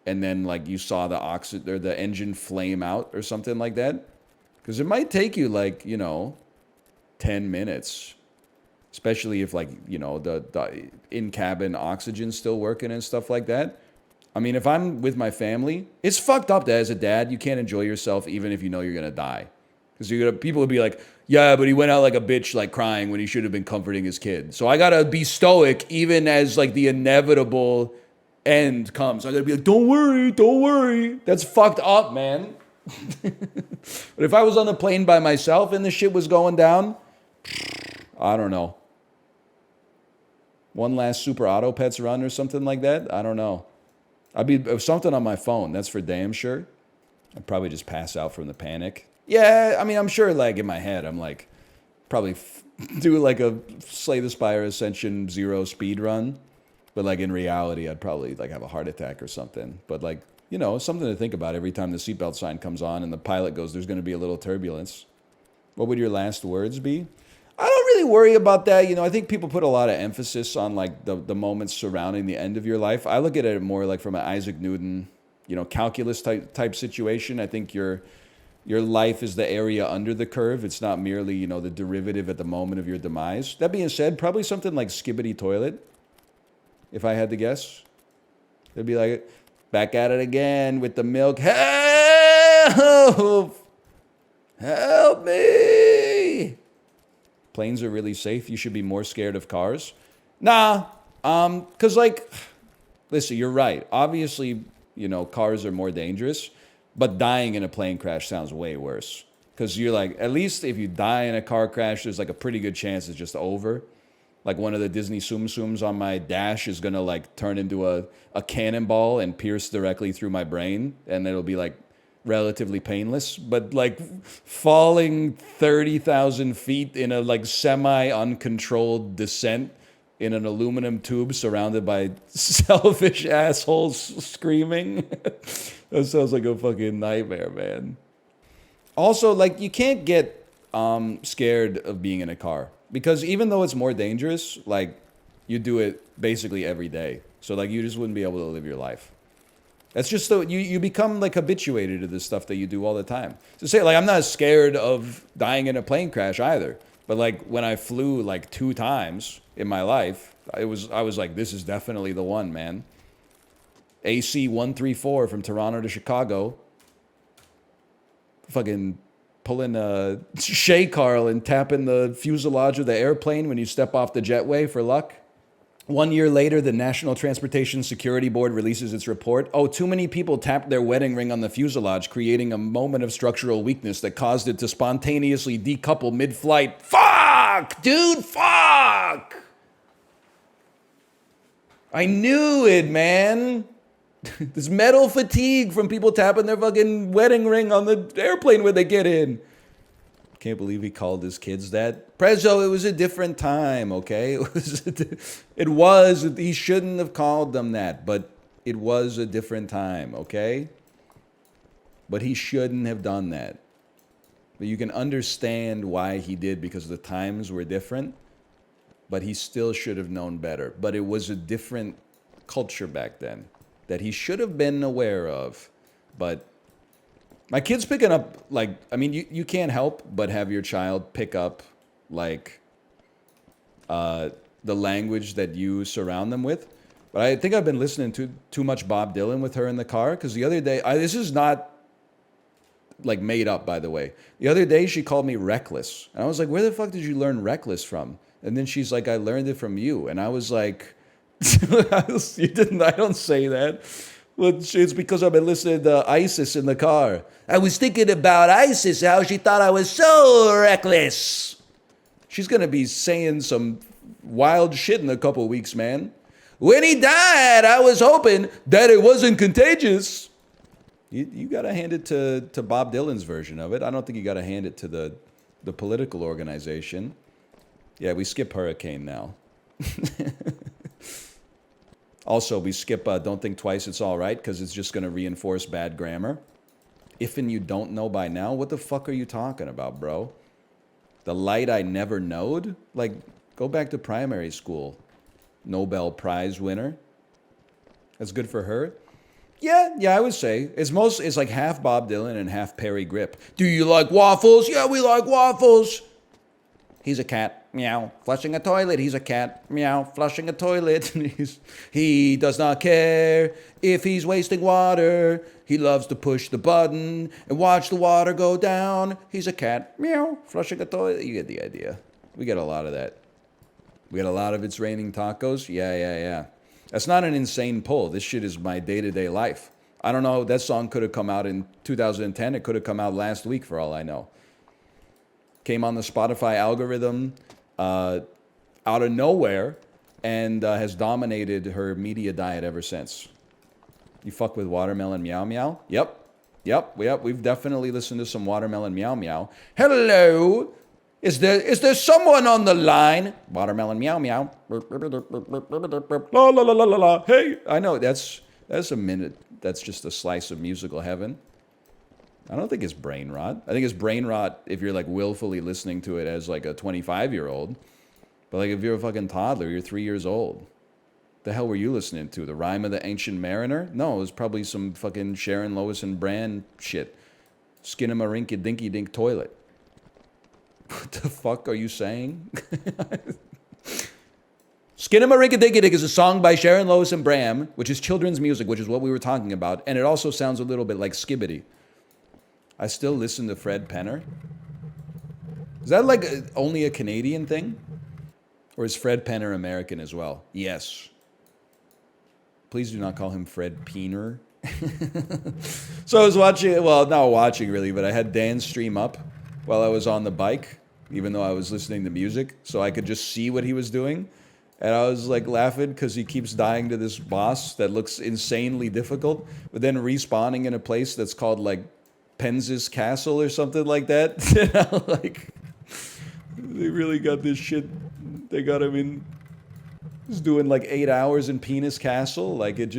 and then like you saw the engine flame out or something like that? Because it might take you like, 10 minutes. Especially if like, the in-cabin oxygen's still working and stuff like that. I mean, if I'm with my family, it's fucked up that as a dad, you can't enjoy yourself even if you know you're going to die. Because people would be like, yeah, but he went out like a bitch, like crying when he should have been comforting his kid. So I got to be stoic even as like the inevitable end comes. I got to be like, don't worry. That's fucked up, man. But if I was on the plane by myself and the shit was going down, I don't know. One last Super Auto Pets run or something like that? I don't know. I'd be something on my phone, that's for damn sure. I'd probably just pass out from the panic. Yeah, I mean, I'm sure, like, in my head, I'm like, probably do like a Slay the Spire Ascension 0 speed run. But, like, in reality, I'd probably, like, have a heart attack or something. But, like, something to think about every time the seatbelt sign comes on and the pilot goes, there's going to be a little turbulence. What would your last words be? I don't really worry about that. I think people put a lot of emphasis on like the moments surrounding the end of your life. I look at it more like from an Isaac Newton, calculus type situation. I think your life is the area under the curve. It's not merely, the derivative at the moment of your demise. That being said, probably something like Skibbity Toilet, if I had to guess. It'd be like, back at it again with the milk. Help! Help me! Planes are really safe. You should be more scared of cars. Nah, because like, listen, you're right. Obviously, cars are more dangerous, but dying in a plane crash sounds way worse. Because you're like, at least if you die in a car crash, there's like a pretty good chance it's just over. Like one of the Disney Tsum Tsums on my dash is gonna like turn into a cannonball and pierce directly through my brain, and it'll be like relatively painless, but like falling 30,000 feet in a like semi-uncontrolled descent in an aluminum tube surrounded by selfish assholes screaming. That sounds like a fucking nightmare, man. Also, like you can't get scared of being in a car because even though it's more dangerous, like you do it basically every day. So like you just wouldn't be able to live your life. That's just so you become like habituated to this stuff that you do all the time. So say like I'm not scared of dying in a plane crash either. But like when I flew like 2 times in my life, I was like, this is definitely the one, man. AC 134 from Toronto to Chicago. Fucking pulling a Shay Carl and tapping the fuselage of the airplane when you step off the jetway for luck. 1 year later, the National Transportation Security Board releases its report. Oh, too many people tapped their wedding ring on the fuselage, creating a moment of structural weakness that caused it to spontaneously decouple mid-flight. Fuck! Dude, fuck! I knew it, man. This metal fatigue from people tapping their fucking wedding ring on the airplane when they get in. Can't believe he called his kids that. Prezzo, it was a different time, okay? It was. He shouldn't have called them that, but it was a different time, okay? But he shouldn't have done that. But you can understand why he did because the times were different, but he still should have known better. But it was a different culture back then that he should have been aware of, but My kid's picking up, like, I mean, you can't help but have your child pick up, like, the language that you surround them with. But I think I've been listening to too much Bob Dylan with her in the car, because the other day, this is not, like, made up, by the way. The other day, she called me reckless. And I was like, where the fuck did you learn reckless from? And then she's like, I learned it from you. And I was like, you didn't, I don't say that. Well, it's because I've been listening to ISIS in the car. I was thinking about ISIS, how she thought I was so reckless. She's going to be saying some wild shit in a couple of weeks, man. When he died, I was hoping that it wasn't contagious. You got to hand it to Bob Dylan's version of it. I don't think you got to hand it to the political organization. Yeah, we skip hurricane now. Also, we skip don't think twice, it's all right, because it's just going to reinforce bad grammar. If and you don't know by now, what the fuck are you talking about, bro? The light I never knowed? Like, go back to primary school. Nobel Prize winner. That's good for her. Yeah, I would say. It's like half Bob Dylan and half Perry Grip. Do you like waffles? Yeah, we like waffles. He's a cat. Meow. Flushing a toilet. He's a cat. Meow. Flushing a toilet. He does not care if he's wasting water. He loves to push the button and watch the water go down. He's a cat. Meow. Flushing a toilet. You get the idea. We get a lot of that. We get a lot of It's Raining Tacos. Yeah. That's not an insane pull. This shit is my day-to-day life. I don't know. That song could have come out in 2010. It could have come out last week for all I know. Came on the Spotify algorithm out of nowhere and has dominated her media diet ever since. You fuck with Watermelon Meow Meow? Yep. We've definitely listened to some Watermelon Meow Meow. Hello? Is there someone on the line? Watermelon Meow Meow. La la la la la la. Hey, I know that's a minute. That's just a slice of musical heaven. I don't think it's brain rot. I think it's brain rot if you're like willfully listening to it as like a 25-year-old. But like if you're a fucking toddler, you're 3 years old. The hell were you listening to? The Rhyme of the Ancient Mariner? No, it was probably some fucking Sharon Lois and Brand shit. Skinnamarink dinky dink toilet. What the fuck are you saying? Skinnamarink-a-dinky-dink is a song by Sharon Lois and Bram, which is children's music, which is what we were talking about, and it also sounds a little bit like Skibbity. I still listen to Fred Penner. Is that like only a Canadian thing? Or is Fred Penner American as well? Yes. Please do not call him Fred Peener. So I was watching, well, not watching really, but I had Dan's stream up while I was on the bike, even though I was listening to music, so I could just see what he was doing. And I was like laughing because he keeps dying to this boss that looks insanely difficult, but then respawning in a place that's called like Penz's Castle or something like that. And I'm like, they really got this shit. They got him in. He's doing like 8 hours in Penis Castle. Like it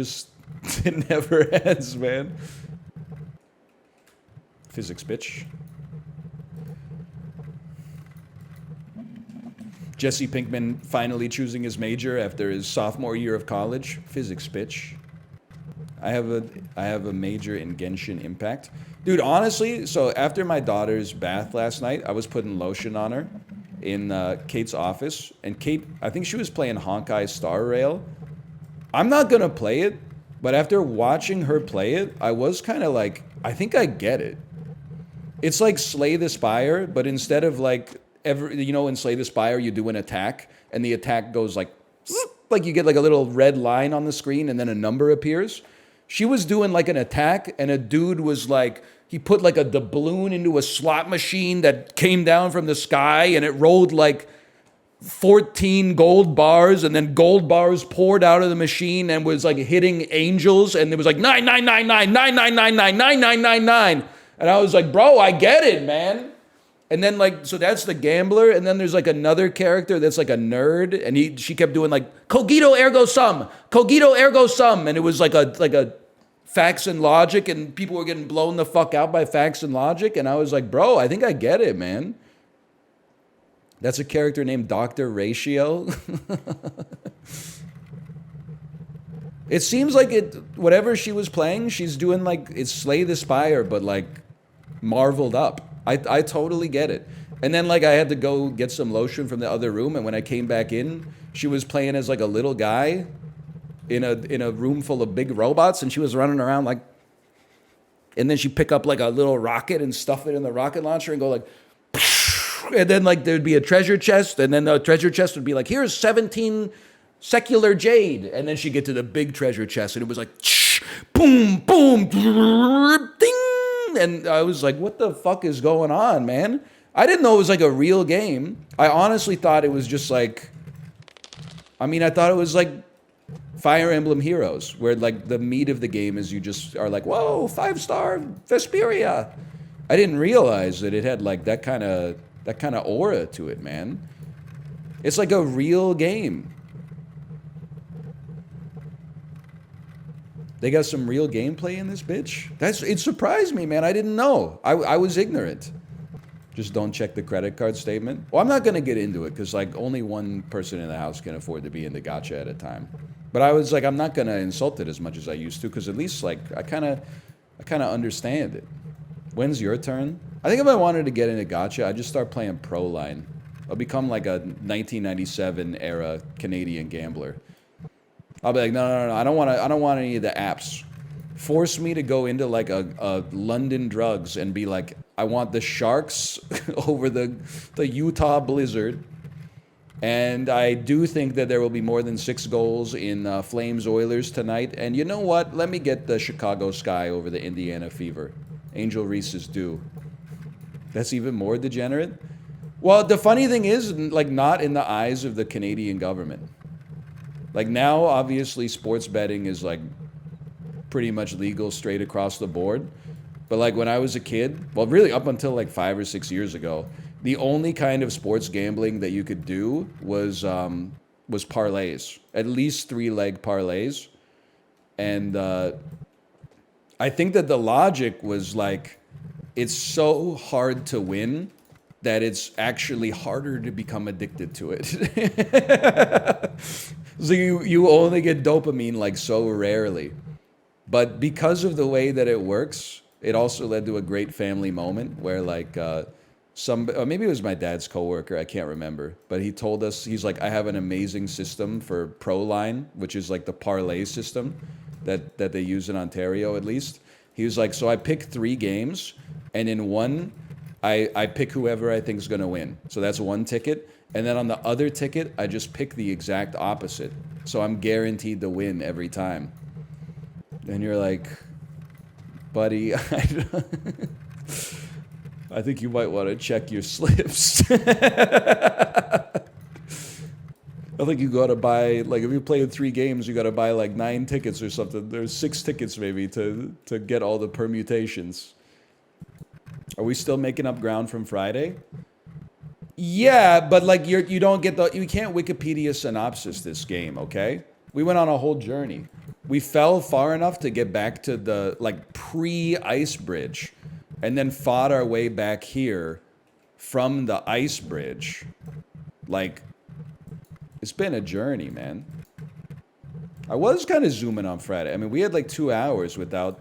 never ends, man. Physics, bitch. Jesse Pinkman finally choosing his major after his sophomore year of college. Physics, bitch. I have a major in Genshin Impact. Dude, honestly, so after my daughter's bath last night, I was putting lotion on her in Kate's office. And Kate, I think she was playing Honkai Star Rail. I'm not going to play it, but after watching her play it, I was kind of like, I think I get it. It's like Slay the Spire, but instead of like, in Slay the Spire, you do an attack, and the attack goes like you get like a little red line on the screen, and then a number appears. She was doing like an attack, and a dude was like, he put like a doubloon into a slot machine that came down from the sky, and it rolled like 14 gold bars, and then gold bars poured out of the machine and was like hitting angels, and it was like 9999 9999 9999, and I was like, bro, I get it, man. And then like, so that's the gambler, and then there's like another character that's like a nerd, and she kept doing like cogito ergo sum, and it was like a facts and logic, and people were getting blown the fuck out by facts and logic, and I was like, bro, I think I get it, man. That's a character named Dr. Ratio. It seems like whatever she was playing, she's doing like, it's Slay the Spire, but like marveled up. I totally get it. And then like I had to go get some lotion from the other room, and when I came back in, she was playing as like a little guy in a room full of big robots, and she was running around like, and then she'd pick up like a little rocket and stuff it in the rocket launcher and go like, and then like there'd be a treasure chest, and then the treasure chest would be like, here's 17 secular jade, and then she'd get to the big treasure chest, and it was like, boom, boom, ding, and I was like, what the fuck is going on, man? I didn't know it was like a real game. I honestly thought it was just like, I mean, I thought it was like Fire Emblem Heroes, where like the meat of the game is you just are like, whoa, 5-star Vesperia. I didn't realize that it had like that kind of aura to it, man. It's like a real game. They got some real gameplay in this bitch. It surprised me, man. I didn't know. I was ignorant. Just don't check the credit card statement. Well, I'm not gonna get into it because like only one person in the house can afford to be in the gacha at a time. But I was like, I'm not gonna insult it as much as I used to because at least like I kind of understand it. When's your turn? I think if I wanted to get into gacha, I'd just start playing Pro Line. I'll become like a 1997 era Canadian gambler. I'll be like, no, I don't want any of the apps. Force me to go into like a London Drugs and be like, I want the Sharks over the Utah Blizzard. And I do think that there will be more than 6 goals in Flames Oilers tonight. And you know what? Let me get the Chicago Sky over the Indiana Fever. Angel Reese is due. That's even more degenerate. Well, the funny thing is, like, not in the eyes of the Canadian government. Like now, obviously, sports betting is like pretty much legal straight across the board. But like when I was a kid, well, really up until like 5 or 6 years ago, the only kind of sports gambling that you could do was parlays, at least 3-leg parlays. And I think that the logic was like, it's so hard to win that it's actually harder to become addicted to it. So you only get dopamine like so rarely. But because of the way that it works, it also led to a great family moment where like or maybe it was my dad's coworker, I can't remember. But he told us, he's like, I have an amazing system for Pro Line, which is like the parlay system that they use in Ontario at least. He was like, so I pick 3 games, and in one, I pick whoever I think is going to win. So that's one ticket. And then on the other ticket, I just pick the exact opposite. So I'm guaranteed to win every time. And you're like, buddy, I think you might want to check your slips. I think you got to buy, like, if you play 3 games, you got to buy like 9 tickets or something. There's 6 tickets maybe to get all the permutations. Are we still making up ground from Friday? Yeah, but like you don't get you can't Wikipedia synopsis this game, okay? We went on a whole journey. We fell far enough to get back to the like pre-ice bridge, and then fought our way back here from the ice bridge. Like, it's been a journey, man. I was kind of zooming on Friday. I mean, we had like 2 hours without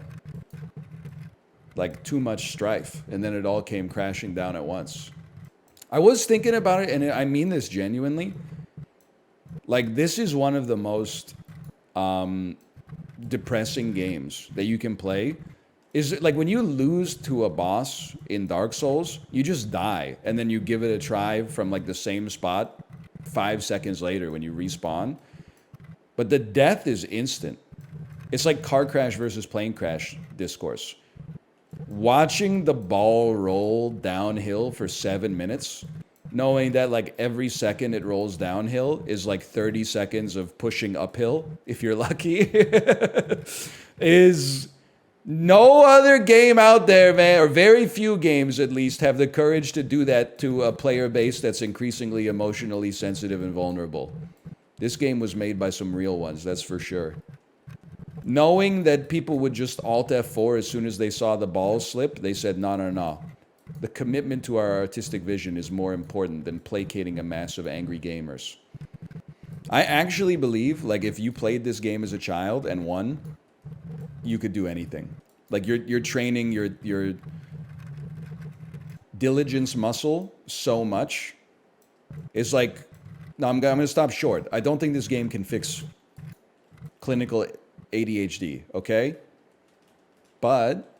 like too much strife, and then it all came crashing down at once. I was thinking about it, and I mean this genuinely. Like, this is one of the most depressing games that you can play. Is it like when you lose to a boss in Dark Souls, you just die, and then you give it a try from like the same spot 5 seconds later when you respawn. But the death is instant. It's like car crash versus plane crash discourse. Watching the ball roll downhill for 7 minutes, knowing that like every second it rolls downhill is like 30 seconds of pushing uphill, if you're lucky, is no other game out there, man, or very few games at least, have the courage to do that to a player base that's increasingly emotionally sensitive and vulnerable. This game was made by some real ones, that's for sure. Knowing that people would just Alt F4 as soon as they saw the ball slip, they said, no. The commitment to our artistic vision is more important than placating a mass of angry gamers. I actually believe, like, if you played this game as a child and won, you could do anything. Like, you're training your diligence muscle so much. It's like, no, I'm going to stop short. I don't think this game can fix clinical ADHD, okay? But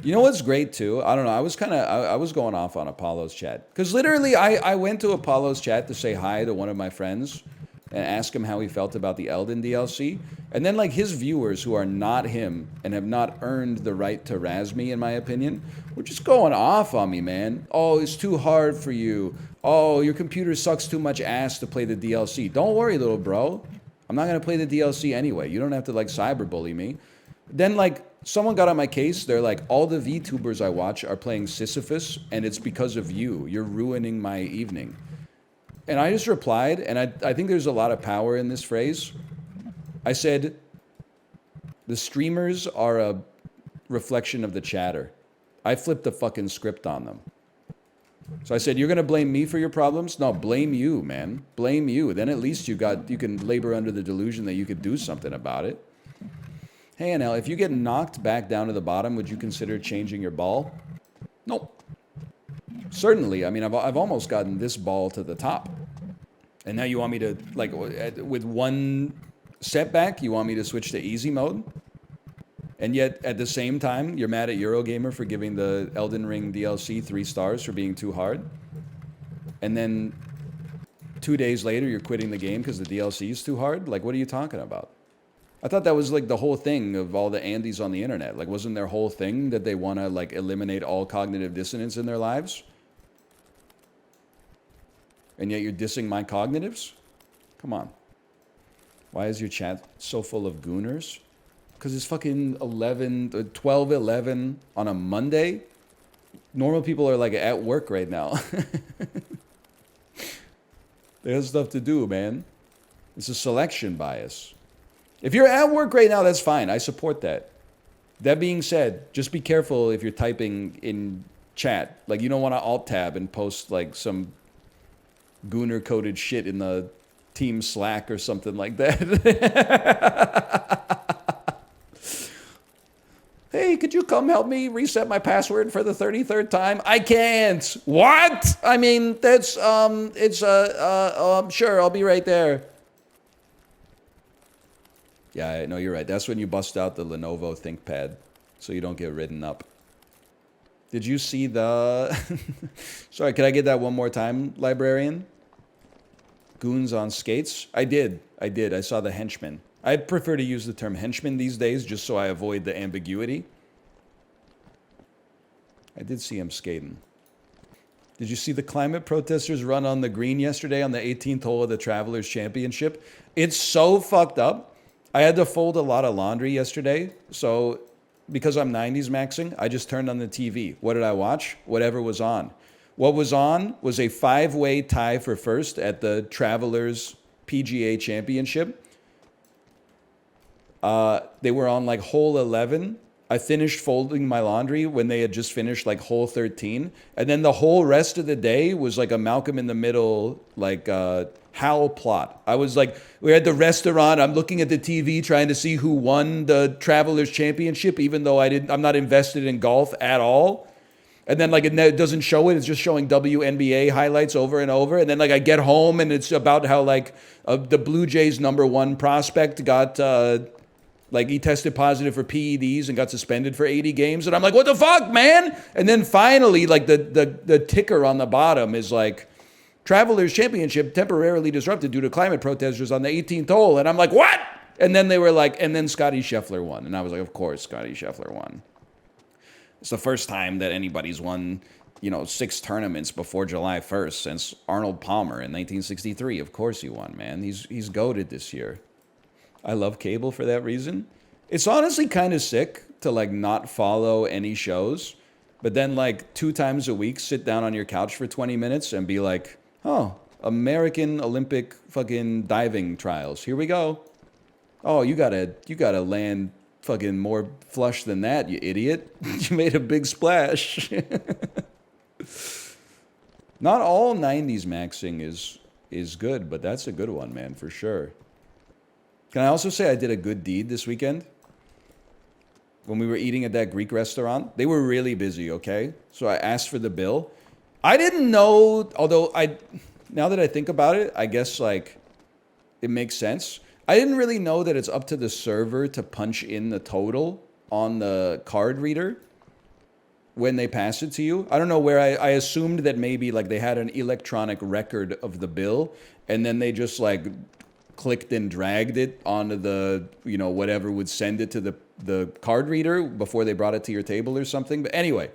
you know what's great too? I don't know. I was going off on Apollo's chat. Because literally I went to Apollo's chat to say hi to one of my friends and ask him how he felt about the Elden DLC. And then like his viewers who are not him and have not earned the right to razz me, in my opinion, were just going off on me, man. Oh, it's too hard for you. Oh, your computer sucks too much ass to play the DLC. Don't worry, little bro. I'm not going to play the DLC anyway. You don't have to like cyberbully me. Then like someone got on my case. They're like, all the VTubers I watch are playing Sisyphus and it's because of you. You're ruining my evening. And I just replied, and I think there's a lot of power in this phrase. I said, the streamers are a reflection of the chatter. I flipped the fucking script on them. So I said, you're going to blame me for your problems? No, blame you, man. Blame you. Then at least you can labor under the delusion that you could do something about it. Hey, NL, if you get knocked back down to the bottom, would you consider changing your ball? No. Certainly. I mean, I've almost gotten this ball to the top. And now you want me to, like, with one setback, you want me to switch to easy mode? And yet, at the same time, you're mad at Eurogamer for giving the Elden Ring DLC 3 stars for being too hard? And then 2 days later, you're quitting the game because the DLC is too hard? Like, what are you talking about? I thought that was, like, the whole thing of all the Andys on the internet. Like, wasn't their whole thing that they want to, like, eliminate all cognitive dissonance in their lives? And yet you're dissing my cognitives? Come on. Why is your chat so full of gooners? Because it's fucking 12:11 on a Monday. Normal people are like at work right now. They have stuff to do, man. It's a selection bias. If you're at work right now, that's fine. I support that. That being said, just be careful if you're typing in chat. Like, you don't want to alt-tab and post like some gooner-coded shit in the team Slack or something like that. Hey, could you come help me reset my password for the 33rd time? I can't. What? I mean, that's, sure, I'll be right there. Yeah, no, you're right. That's when you bust out the Lenovo ThinkPad so you don't get ridden up. Did you see the... Sorry, can I get that one more time, librarian? Goons on skates? I did. I saw the henchman. I prefer to use the term henchman these days just so I avoid the ambiguity. I did see him skating. Did you see the climate protesters run on the green yesterday on the 18th hole of the Travelers Championship? It's so fucked up. I had to fold a lot of laundry yesterday, so because I'm 90s maxing, I just turned on the TV. What did I watch? Whatever was on. What was on was a 5-way tie for first at the Travelers PGA Championship. They were on like hole 11. I finished folding my laundry when they had just finished like hole 13. And then the whole rest of the day was like a Malcolm in the Middle, like Howl plot. I was like, we're at the restaurant. I'm looking at the TV trying to see who won the Travelers Championship, even though I'm not invested in golf at all. And then like it doesn't show it. It's just showing WNBA highlights over and over. And then like I get home and it's about how like the Blue Jays #1 prospect got... like he tested positive for PEDs and got suspended for 80 games. And I'm like, what the fuck, man? And then finally, like the ticker on the bottom is like, Travelers Championship temporarily disrupted due to climate protesters on the 18th hole. And I'm like, what? And then they were like, and then Scotty Scheffler won. And I was like, of course, Scotty Scheffler won. It's the first time that anybody's won, 6 tournaments before July 1st since Arnold Palmer in 1963. Of course he won, man. He's goated this year. I love cable for that reason. It's honestly kind of sick to like not follow any shows, but then like 2 times a week sit down on your couch for 20 minutes and be like, oh, American Olympic fucking diving trials. Here we go. Oh, you gotta land fucking more flush than that, you idiot. You made a big splash. Not all 90s maxing is good, but that's a good one, man, for sure. Can I also say I did a good deed this weekend? when we were eating at that Greek restaurant. They were really busy, okay? So I asked for the bill. I didn't know, although now that I think about it, I guess like it makes sense. I didn't really know that it's up to the server to punch in the total on the card reader when they pass it to you. I don't know where I assumed that maybe like they had an electronic record of the bill and then they just like clicked and dragged it onto the, you know, whatever would send it to the card reader before they brought it to your table or something. But anyway,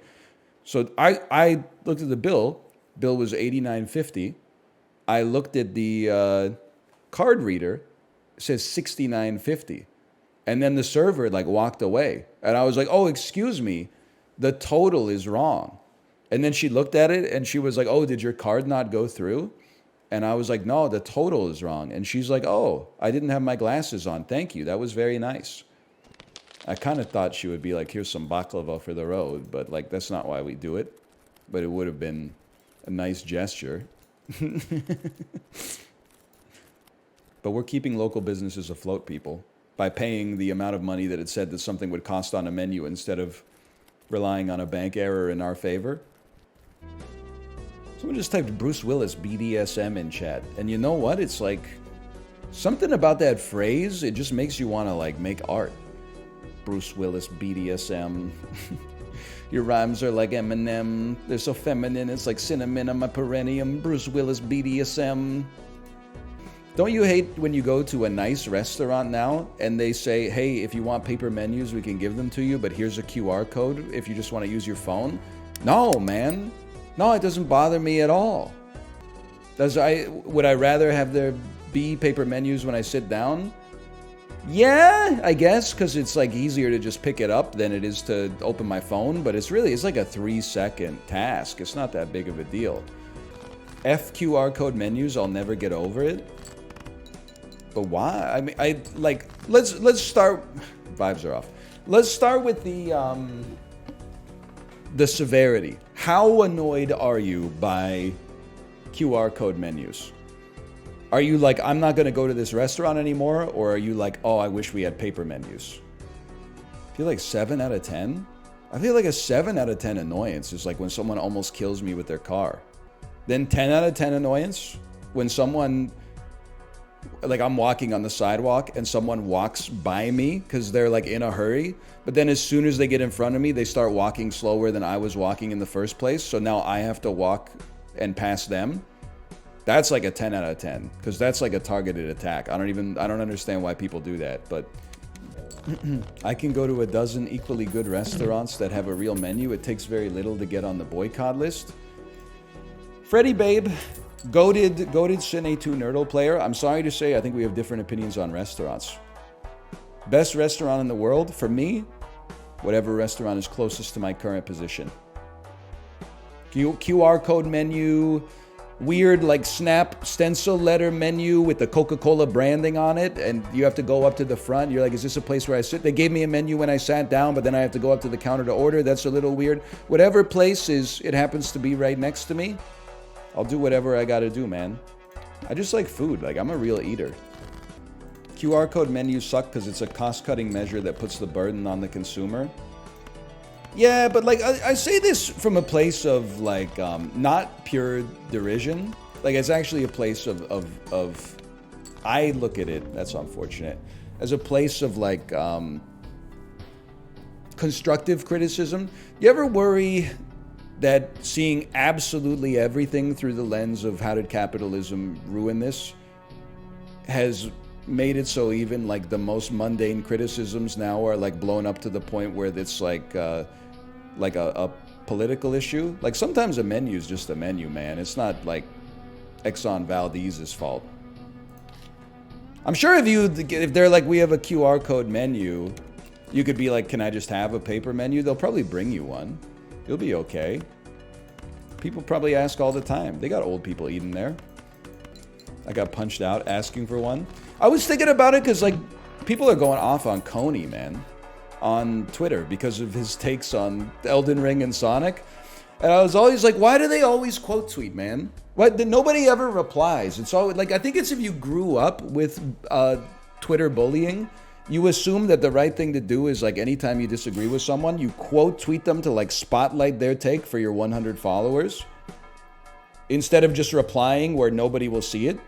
so I looked at the bill. Bill was $89.50. I looked at the card reader. It says $69.50. And then the server like walked away. And I was like, oh, excuse me. The total is wrong. And then she looked at it and she was like, oh, did your card not go through? And I was like, no, the total is wrong. And she's like, oh, I didn't have my glasses on. Thank you. That was very nice. I kind of thought she would be like, here's some baklava for the road. But like, that's not why we do it. But it would have been a nice gesture. But we're keeping local businesses afloat, people, by paying the amount of money that it said that something would cost on a menu instead of relying on a bank error in our favor. Someone just typed Bruce Willis BDSM in chat. And you know what? It's like something about that phrase, it just makes you want to like make art. Bruce Willis BDSM. Your rhymes are like Eminem. They're so feminine. It's like cinnamon on my perennium. Bruce Willis BDSM. Don't you hate when you go to a nice restaurant now and they say, hey, if you want paper menus, we can give them to you, but here's a QR code if you just want to use your phone? No, man. No, it doesn't bother me at all. Would I rather have there be paper menus when I sit down? Yeah, I guess, because it's like easier to just pick it up than it is to open my phone, but it's like a 3-second task. It's not that big of a deal. QR code menus, I'll never get over it. But why? I mean, let's start. Vibes are off. Let's start with the severity. How annoyed are you by QR code menus? Are you like, I'm not going to go to this restaurant anymore? Or are you like, oh, I wish we had paper menus? I feel like 7 out of 10. I feel like a 7 out of 10 annoyance is like when someone almost kills me with their car. Then 10 out of 10 annoyance when someone, like I'm walking on the sidewalk and someone walks by me because they're like in a hurry. But then as soon as they get in front of me, they start walking slower than I was walking in the first place. So now I have to walk and pass them. That's like a 10 out of 10 because that's like a targeted attack. I don't understand why people do that. But I can go to a dozen equally good restaurants that have a real menu. It takes very little to get on the boycott list. Freddy Babe. Goated Cine 2 Nerdle player. I'm sorry to say, I think we have different opinions on restaurants. Best restaurant in the world, for me, whatever restaurant is closest to my current position. QR code menu, weird like snap stencil letter menu with the Coca-Cola branding on it, and you have to go up to the front. You're like, is this a place where I sit? They gave me a menu when I sat down, but then I have to go up to the counter to order. That's a little weird. Whatever place it happens to be right next to me, I'll do whatever I gotta do, man. I just like food. Like, I'm a real eater. QR code menus suck because it's a cost-cutting measure that puts the burden on the consumer. Yeah, but like, I say this from a place of like, not pure derision. Like, it's actually a place of I look at it, that's unfortunate, as a place of like, constructive criticism. You ever worry that seeing absolutely everything through the lens of how did capitalism ruin this has made it so even like the most mundane criticisms now are like blown up to the point where it's like a political issue? Like sometimes a menu is just a menu, man. It's not like Exxon Valdez's fault. I'm sure if they're like, we have a QR code menu, you could be like, can I just have a paper menu? They'll probably bring you one. You'll be okay. People probably ask all the time. They got old people eating there. I got punched out asking for one. I was thinking about it because like people are going off on Coney, man, on Twitter because of his takes on Elden Ring and Sonic. And I was always like, why do they always quote tweet, man? What? Nobody ever replies. It's always like, I think it's if you grew up with Twitter bullying you assume that the right thing to do is like anytime you disagree with someone, you quote tweet them to like spotlight their take for your 100 followers instead of just replying where nobody will see it.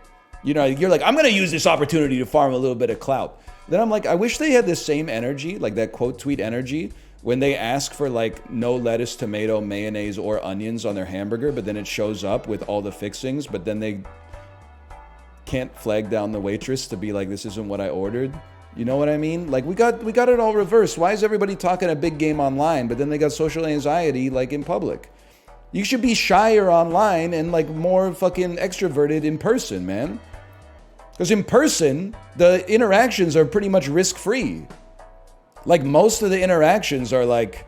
You know, you're like, I'm going to use this opportunity to farm a little bit of clout. Then I'm like, I wish they had the same energy, like that quote tweet energy, when they ask for like no lettuce, tomato, mayonnaise, or onions on their hamburger, but then it shows up with all the fixings, but then they can't flag down the waitress to be like, this isn't what I ordered. You know what I mean? Like we got it all reversed. Why is everybody talking a big game online, but then they got social anxiety like in public? You should be shyer online and like more fucking extroverted in person, man. Because in person, the interactions are pretty much risk-free. Like most of the interactions are like,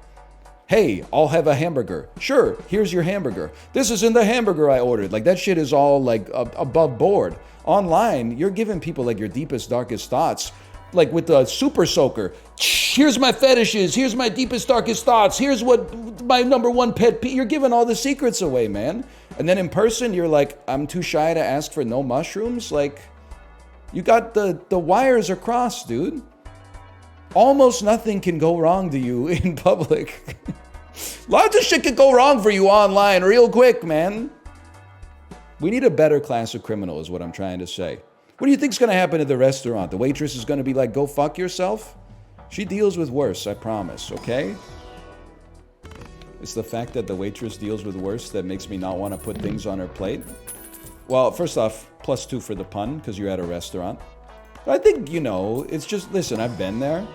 hey, I'll have a hamburger. Sure, here's your hamburger. This isn't the hamburger I ordered. Like that shit is all like above board. Online, you're giving people like your deepest, darkest thoughts. Like with the super soaker. Here's my fetishes. Here's my deepest, darkest thoughts. Here's what my number one pet peeve. You're giving all the secrets away, man. And then in person, you're like, I'm too shy to ask for no mushrooms. Like, you got the wires are crossed, dude. Almost nothing can go wrong to you in public. Lots of shit can go wrong for you online real quick, man. We need a better class of criminal is what I'm trying to say. What do you think's going to happen at the restaurant? The waitress is going to be like, go fuck yourself? She deals with worse, I promise, okay? It's the fact that the waitress deals with worse that makes me not want to put things on her plate. Well, first off, +2 for the pun, because you're at a restaurant. I think, you know, it's just, listen, I've been there.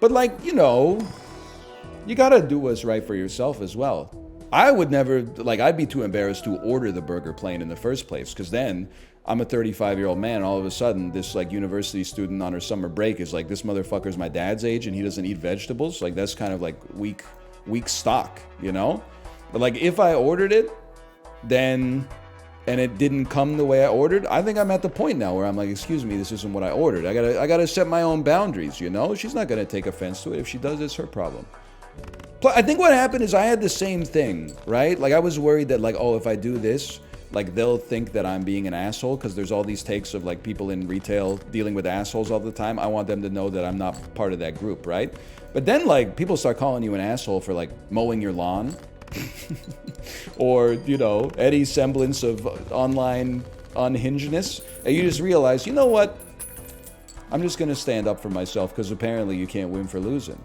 But like, you know, you got to do what's right for yourself as well. I would never, like, I'd be too embarrassed to order the burger plain in the first place, because then I'm a 35-year-old man, all of a sudden, this, like, university student on her summer break is like, this motherfucker's my dad's age, and he doesn't eat vegetables. Like, that's kind of, like, weak stock, you know? But, like, if I ordered it, then, and it didn't come the way I ordered, I think I'm at the point now where I'm like, excuse me, this isn't what I ordered. I gotta set my own boundaries, you know? She's not gonna take offense to it. If she does, it's her problem. I think what happened is I had the same thing, right? Like, I was worried that, like, oh, if I do this, like, they'll think that I'm being an asshole, because there's all these takes of, like, people in retail dealing with assholes all the time. I want them to know that I'm not part of that group, right? But then, like, people start calling you an asshole for, like, mowing your lawn. Or, you know, any semblance of online unhingedness. And you just realize, you know what? I'm just going to stand up for myself, because apparently you can't win for losing.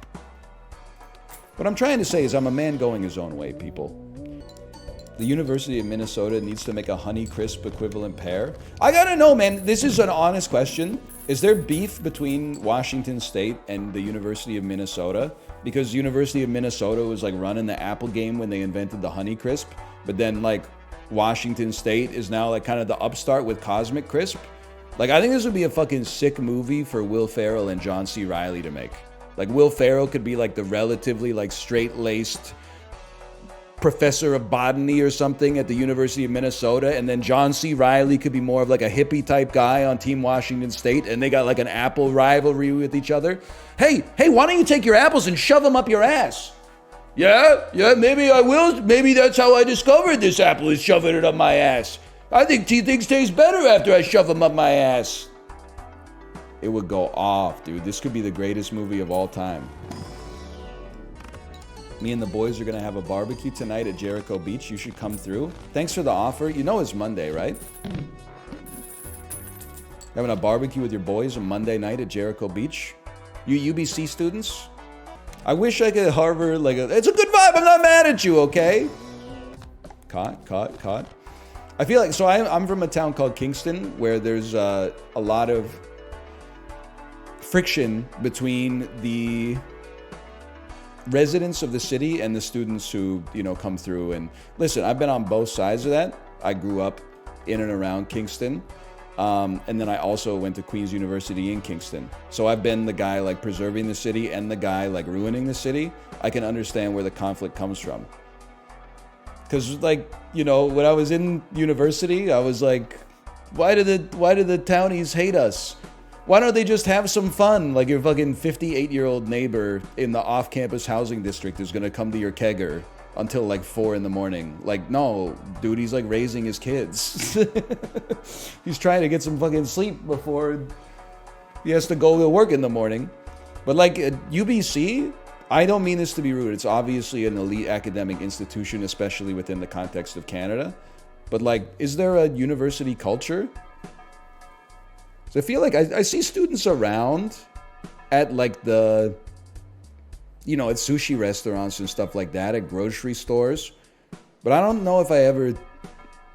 What I'm trying to say is I'm a man going his own way, people. The University of Minnesota needs to make a Honeycrisp equivalent pear. I gotta know, man, this is an honest question. Is there beef between Washington State and the University of Minnesota? Because the University of Minnesota was like running the Apple game when they invented the Honeycrisp. But then like Washington State is now like kind of the upstart with Cosmic Crisp. Like I think this would be a fucking sick movie for Will Ferrell and John C. Reilly to make. Like Will Ferrell could be like the relatively like straight-laced professor of botany or something at the University of Minnesota, and then John C. Reilly could be more of like a hippie type guy on Team Washington State, and they got like an apple rivalry with each other. Hey, why don't you take your apples and shove them up your ass? Yeah, maybe I will. Maybe that's how I discovered this apple, is shoving it up my ass. I think things taste better after I shove them up my ass. It would go off, dude. This could be the greatest movie of all time. Me and the boys are going to have a barbecue tonight at Jericho Beach. You should come through. Thanks for the offer. You know it's Monday, right? Having a barbecue with your boys on Monday night at Jericho Beach? You UBC students? I wish I could harbor like it's a good vibe. I'm not mad at you, okay? Caught. I feel like, so I'm from a town called Kingston where there's a lot of friction between the residents of the city and the students who, you know, come through. And listen, I've been on both sides of that. I grew up in and around Kingston. And then I also went to Queen's University in Kingston. So I've been the guy like preserving the city and the guy like ruining the city. I can understand where the conflict comes from. Because like, you know, when I was in university, I was like, why do the townies hate us? Why don't they just have some fun? Like your fucking 58-year-old neighbor in the off-campus housing district is going to come to your kegger until like 4 in the morning. Like, no, dude, he's like raising his kids. He's trying to get some fucking sleep before He has to go to work in the morning. But like UBC, I don't mean this to be rude. It's obviously an elite academic institution, especially within the context of Canada. But like, is there a university culture? So I feel like I see students around at like the, you know, at sushi restaurants and stuff like that, at grocery stores. But I don't know if I ever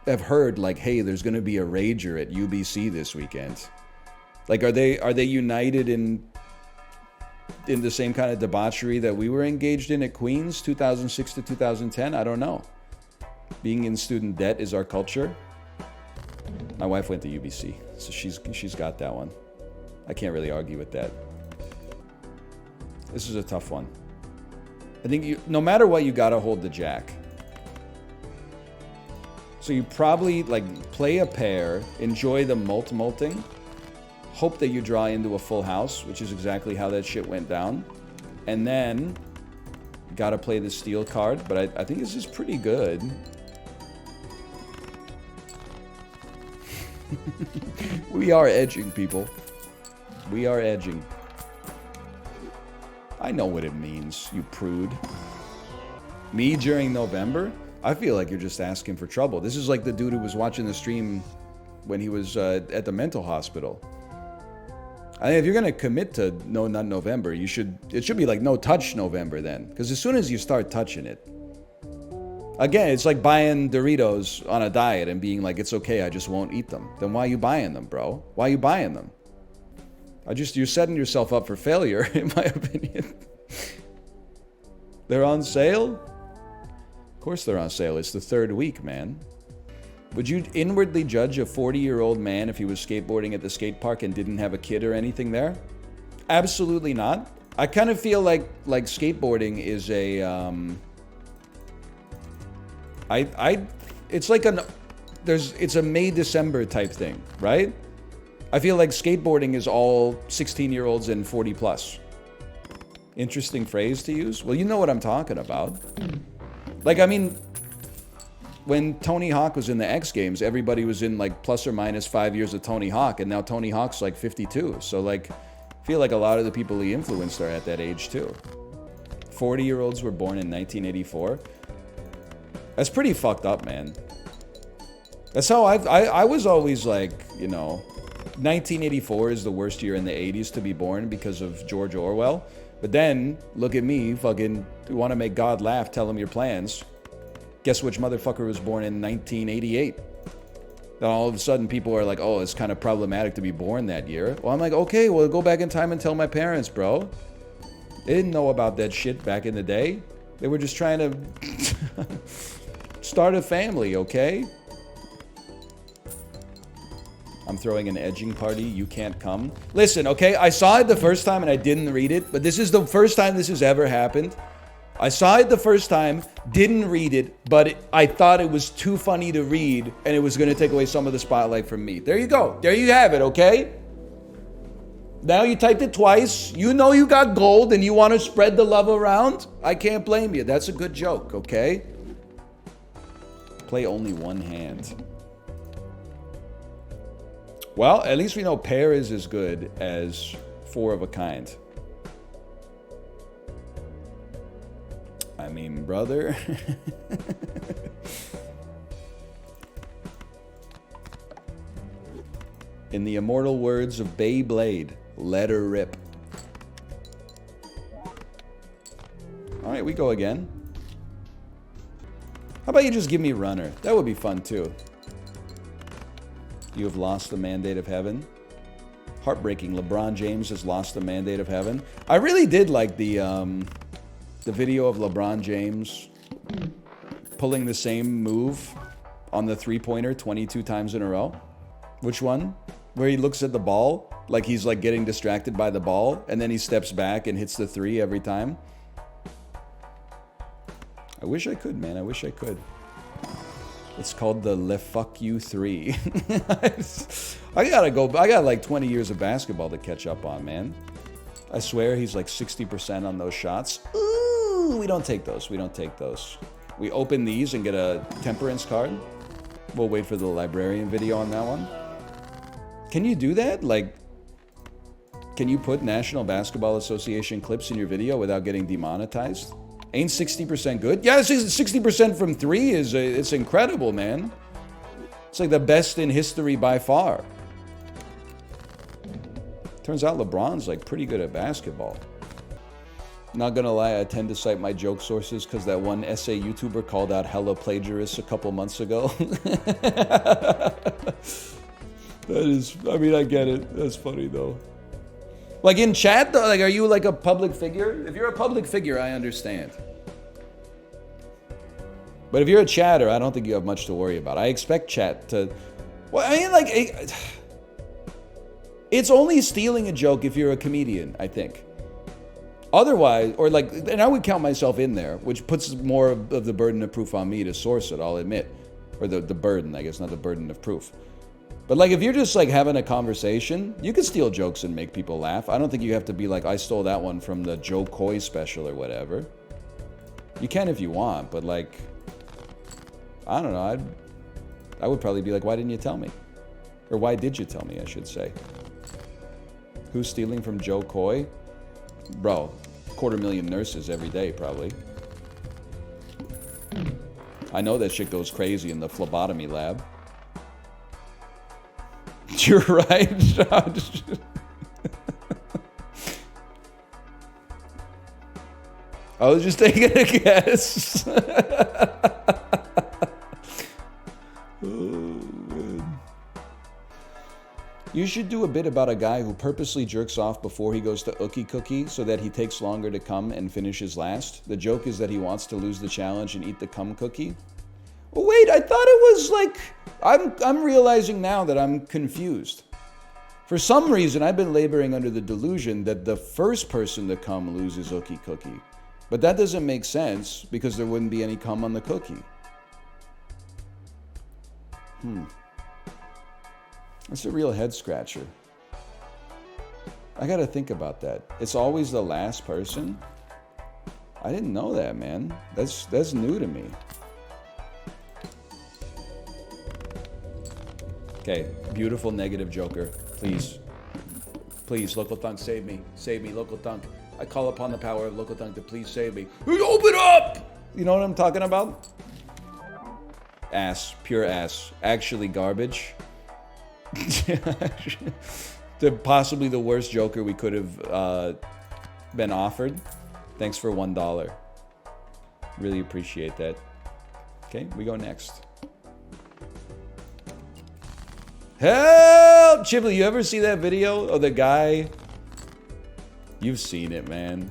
have heard like, hey, there's going to be a rager at UBC this weekend. Like, are they united in the same kind of debauchery that we were engaged in at Queens 2006 to 2010? I don't know. Being in student debt is our culture. My wife went to UBC, so she's got that one. I can't really argue with that. This is a tough one. I think no matter what, you gotta hold the jack. So you probably like play a pair, enjoy the multing, hope that you draw into a full house, which is exactly how that shit went down, and then you gotta play the steal card. But I think this is pretty good. We are edging, people. We are edging. I know what it means, you prude. Me during November? I feel like you're just asking for trouble. This is like the dude who was watching the stream when he was at the mental hospital. I think if you're gonna commit to no nut November, it should be like no touch November then. Because as soon as you start touching it, again, it's like buying Doritos on a diet and being like, it's okay, I just won't eat them. Then why are you buying them, bro? Why are you buying them? You're setting yourself up for failure, in my opinion. They're on sale? Of course they're on sale. It's the third week, man. Would you inwardly judge a 40-year-old man if he was skateboarding at the skate park and didn't have a kid or anything there? Absolutely not. I kind of feel like skateboarding is a it's like it's a May-December type thing, right? I feel like skateboarding is all 16-year-olds and 40 plus. Interesting phrase to use. Well, you know what I'm talking about. Like, I mean, when Tony Hawk was in the X Games, everybody was in like plus or minus 5 years of Tony Hawk, and now Tony Hawk's like 52. So like, I feel like a lot of the people he influenced are at that age too. 40-year-olds were born in 1984. That's pretty fucked up, man. That's how I was always like, you know, 1984 is the worst year in the 80s to be born because of George Orwell. But then, look at me, fucking, you want to make God laugh, tell him your plans. Guess which motherfucker was born in 1988? Then all of a sudden people are like, oh, it's kind of problematic to be born that year. Well, I'm like, okay, well, go back in time and tell my parents, bro. They didn't know about that shit back in the day. They were just trying to start a family, okay? I'm throwing an edging party. You can't come. Listen, okay? I saw it the first time and I didn't read it, but this is the first time this has ever happened. I saw it the first time, didn't read it, but I thought it was too funny to read and it was going to take away some of the spotlight from me. There you go. There you have it, okay? Now you typed it twice. You know you got gold and you want to spread the love around. I can't blame you. That's a good joke, okay? Play only one hand. Well, at least we know pair is as good as four of a kind. I mean, brother. In the immortal words of Beyblade, let her rip. All right, we go again. How about you just give me runner? That would be fun too. You have lost the mandate of heaven. Heartbreaking. LeBron James has lost the mandate of heaven. I really did like the video of LeBron James pulling the same move on the three-pointer 22 times in a row. Which one? Where he looks at the ball like he's like getting distracted by the ball, and then he steps back and hits the three every time. I wish I could, man. I wish I could. It's called the Le Fuck You 3. I got like 20 years of basketball to catch up on, man. I swear he's like 60% on those shots. Ooh, we don't take those. We don't take those. We open these and get a temperance card. We'll wait for the librarian video on that one. Can you do that? Like, Can you put National Basketball Association clips in your video without getting demonetized? Ain't 60% good? Yeah, 60% from 3 is it's incredible, man. It's like the best in history by far. Turns out LeBron's like pretty good at basketball. Not gonna lie, I tend to cite my joke sources because that one essay YouTuber called out hella plagiarists a couple months ago. That is, I mean, I get it. That's funny though. Like in chat though, like are you like a public figure? If you're a public figure, I understand. But if you're a chatter, I don't think you have much to worry about. I expect chat to, well, I mean like, it's only stealing a joke if you're a comedian, I think. Otherwise, or like, and I would count myself in there, which puts more of the burden of proof on me to source it, I'll admit. Or the burden, I guess, not the burden of proof. But like, if you're just like having a conversation, you can steal jokes and make people laugh. I don't think you have to be like, I stole that one from the Joe Coy special or whatever. You can if you want, but like, I don't know, I would probably be like, why didn't you tell me? Or why did you tell me, I should say. Who's stealing from Joe Coy? Bro, 250,000 nurses every day, probably. I know that shit goes crazy in the phlebotomy lab. You're right, Josh. I was just taking a guess. Oh, man. You should do a bit about a guy who purposely jerks off before he goes to ookie cookie so that he takes longer to come and finishes last. The joke is that he wants to lose the challenge and eat the cum cookie. Well, wait, I thought it was like... I'm realizing now that I'm confused. For some reason, I've been laboring under the delusion that the first person to come loses ookie cookie. But that doesn't make sense because there wouldn't be any cum on the cookie. That's a real head scratcher. I gotta think about that. It's always the last person? I didn't know that, man. That's new to me. Okay, beautiful negative joker. Please. Please, Local Thunk, save me. Save me, Local Thunk. I call upon the power of Local Thunk to please save me. Open up! You know what I'm talking about? Ass. Pure ass. Actually garbage. Possibly the worst joker we could have been offered. Thanks for $1. Really appreciate that. Okay, we go next. Help! Chibli, you ever see that video of the guy? You've seen it, man.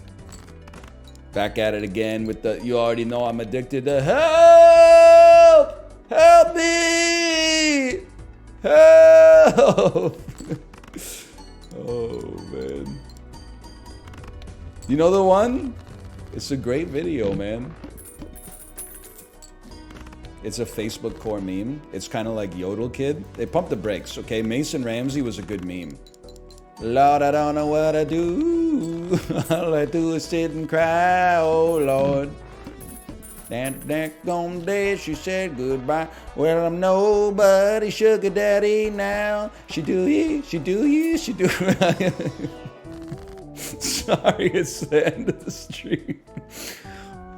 Back at it again with the, you already know I'm addicted to help! Help me! Help! Oh, man. You know the one? It's a great video, man. It's a Facebook core meme. It's kind of like Yodel Kid. They pumped the brakes, okay? Mason Ramsey was a good meme. Lord, I don't know what I do. All I do is sit and cry, oh Lord. That next day she said goodbye. Well, I'm nobody sugar daddy now. She do ye, she do ye, she do right. Sorry, it's the end of the stream.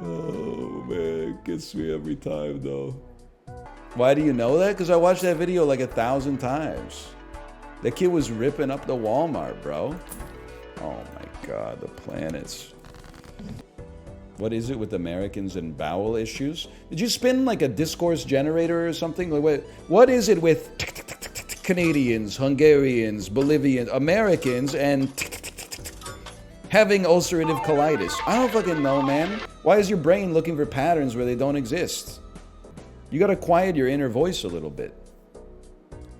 Oh man, it gets me every time though. Why do you know that? Because I watched that video like 1,000 times. That kid was ripping up the Walmart, bro. Oh my god, the planets. What is it with Americans and bowel issues? Did you spin like a discourse generator or something? Like, what is it with Canadians, Hungarians, Bolivians, Americans, and having ulcerative colitis? I don't fucking know, man. Why is your brain looking for patterns where they don't exist? You gotta quiet your inner voice a little bit.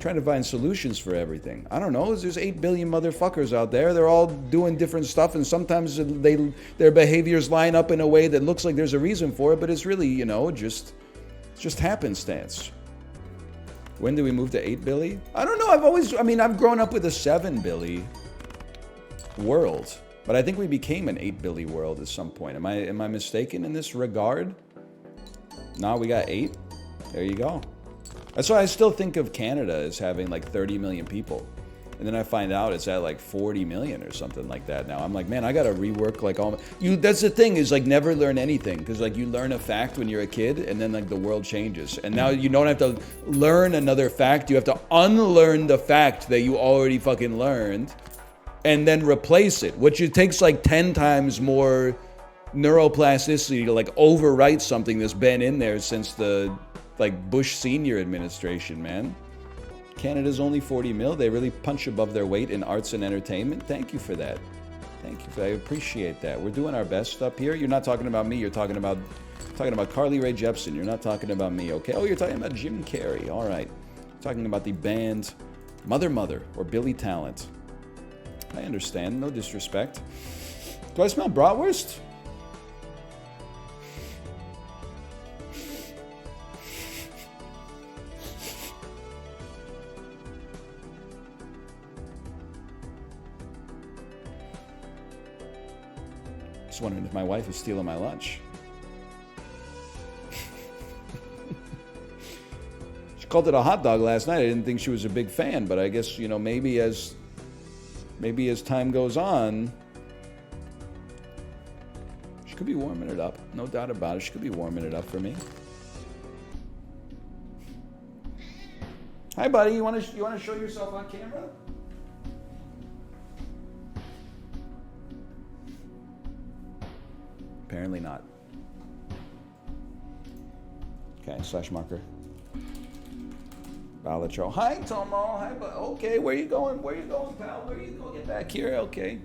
Trying to find solutions for everything. I don't know, there's 8 billion motherfuckers out there. They're all doing different stuff, and sometimes their behaviors line up in a way that looks like there's a reason for it, but it's really, you know, just happenstance. When do we move to 8 billy? I don't know, I've grown up with a 7 billy world, but I think we became an 8 billy world at some point. Am I mistaken in this regard? No, we got 8? There you go. That's why I still think of Canada as having like 30 million people. And then I find out it's at like 40 million or something like that now. I'm like, man, I gotta rework like all my... That's the thing, is like never learn anything. Because like you learn a fact when you're a kid and then like the world changes. And now you don't have to learn another fact. You have to unlearn the fact that you already fucking learned and then replace it. Which it takes like 10 times more neuroplasticity to like overwrite something that's been in there since the like Bush Senior administration, man. Canada's only 40 mil. They really punch above their weight in arts and entertainment. Thank you for that. Thank you for that. I appreciate that. We're doing our best up here. You're not talking about me. You're talking about Carly Rae Jepsen. You're not talking about me, okay? Oh, you're talking about Jim Carrey. All right. Talking about the band Mother or Billy Talent. I understand. No disrespect. Do I smell bratwurst? Just wondering if my wife is stealing my lunch. She called it a hot dog last night. I didn't think she was a big fan, but I guess, you know, maybe as time goes on, she could be warming it up. No doubt about it. She could be warming it up for me. Hi, buddy. You want to show yourself on camera? Apparently not. Okay, slash marker. Balatro. Hi, Tomo. Hi, okay, where you going? Where you going, pal? Where you going? Get back here, okay.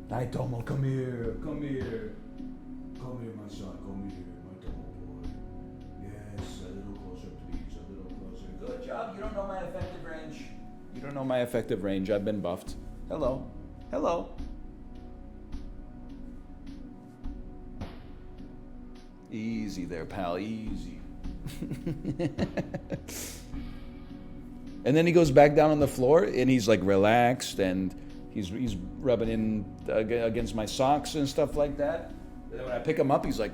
Hi, Tomo. Come here. Come here. Come here, my son. Come here, my Tomo boy. Yes, a little closer, please. A little closer. Good job. You don't know my effective range. You don't know my effective range. I've been buffed. Hello. Hello. Easy there, pal, easy. And then he goes back down on the floor and he's like relaxed and he's rubbing in against my socks and stuff like that. And then when I pick him up, he's like...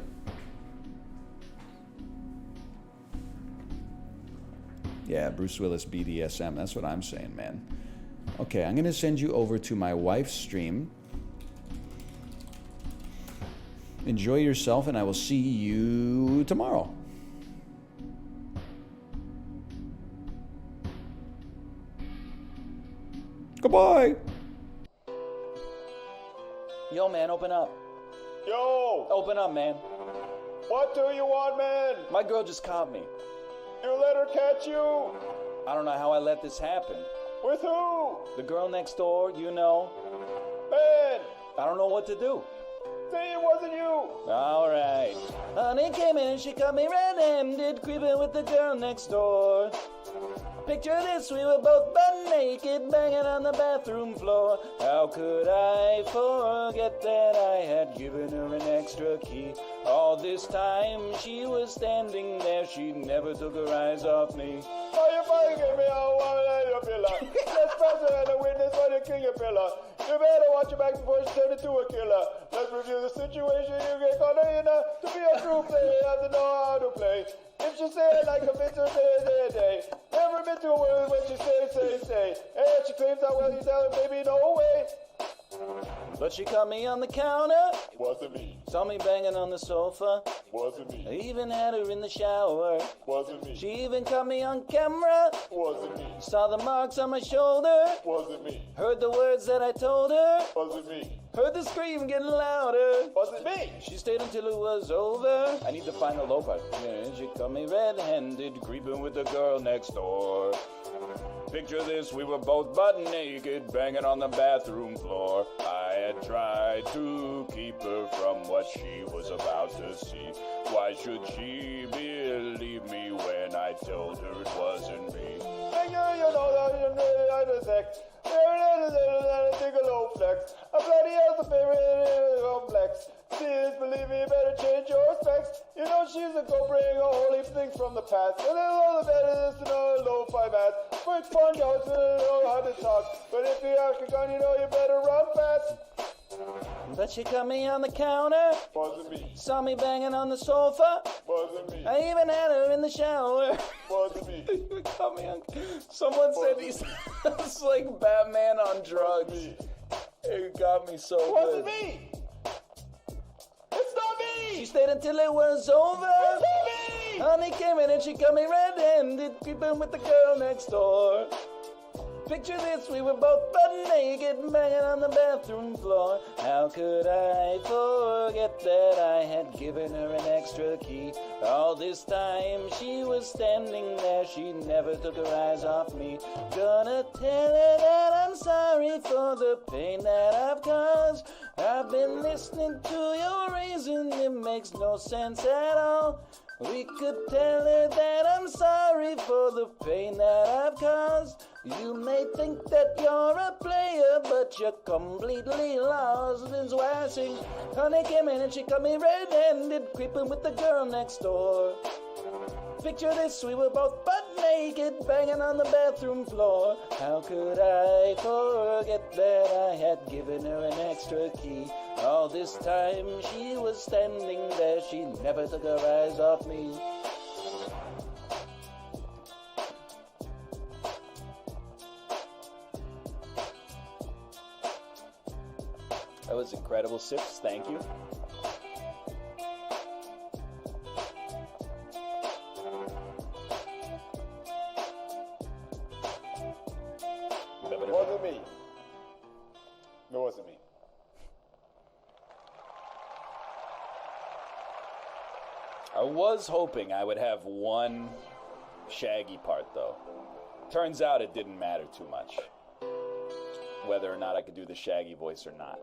Yeah, Bruce Willis BDSM, that's what I'm saying, man. Okay, I'm gonna send you over to my wife's stream. Enjoy yourself, and I will see you tomorrow. Goodbye. Yo, man, open up. Yo! Open up, man. What do you want, man? My girl just caught me. You let her catch you? I don't know how I let this happen. With who? The girl next door, you know. Man! I don't know what to do. Say it wasn't you. All right. Honey came in and she caught me red-handed, creeping with the girl next door. Picture this, we were both butt naked, banging on the bathroom floor. How could I forget that I had given her an extra key? All this time she was standing there, she never took her eyes off me. Oh, you fucking give me a one-liner pillar. Let's press her and a witness for the king of pillar. You better watch your back before she turns into a killer. Let's review the situation. You get caught in to be a true player, you have to know how to play. If she say it like a bitch, day. Never been to a word when she say. And if she claims how well you tell her, baby, no way. But she caught me on the counter. Wasn't me. Saw me banging on the sofa. Wasn't me. I even had her in the shower. Wasn't me. She even caught me on camera. Wasn't me. Saw the marks on my shoulder. Wasn't me. Heard the words that I told her. Wasn't me. Heard the scream getting louder. Wasn't me. She stayed until it was over. I need to find the low part. She caught me red-handed, creeping with the girl next door. Picture this, we were both butt naked, banging on the bathroom floor. I had tried to keep her from what she was about to see. Why should she believe me when I told her it wasn't me? Hey, you know that you really like the sex. There take a low flex. A bloody hell's a favorite complex. Sis, believe me, you better change your specs. You know she's a go bring a whole heap of things from the past. And all the better is to know low-fi math. Quick fun, y'all, to know how to talk. But if you ask a gun, you know you better run fast. But she cut me on the counter. Wasn't me. Saw me banging on the sofa. Wasn't me. I even had her in the shower. Wasn't me. Cut me on. Someone said he's it's like Batman on drugs. It got me so Wasn't good. me. It's not me. She stayed until it was over. It's not me. Honey came in and she cut me red-handed, creeping with the girl next door. Picture this, we were both butt naked, banging on the bathroom floor. How could I forget that I had given her an extra key? All this time she was standing there, she never took her eyes off me. Gonna tell her that I'm sorry for the pain that I've caused. I've been listening to your reason, it makes no sense at all. We could tell her that I'm sorry for the pain that I've caused. You may think that you're a player, but you're completely lost. That's why I sing. Honey came in and she cut me red-handed, creeping with the girl next door. Picture this, we were both butt naked, banging on the bathroom floor. How could I forget that I had given her an extra key? All this time she was standing there, she never took her eyes off me. That was incredible, Sips, thank you. It wasn't me. It wasn't me. I was hoping I would have one Shaggy part, though. Turns out it didn't matter too much, whether or not I could do the Shaggy voice or not.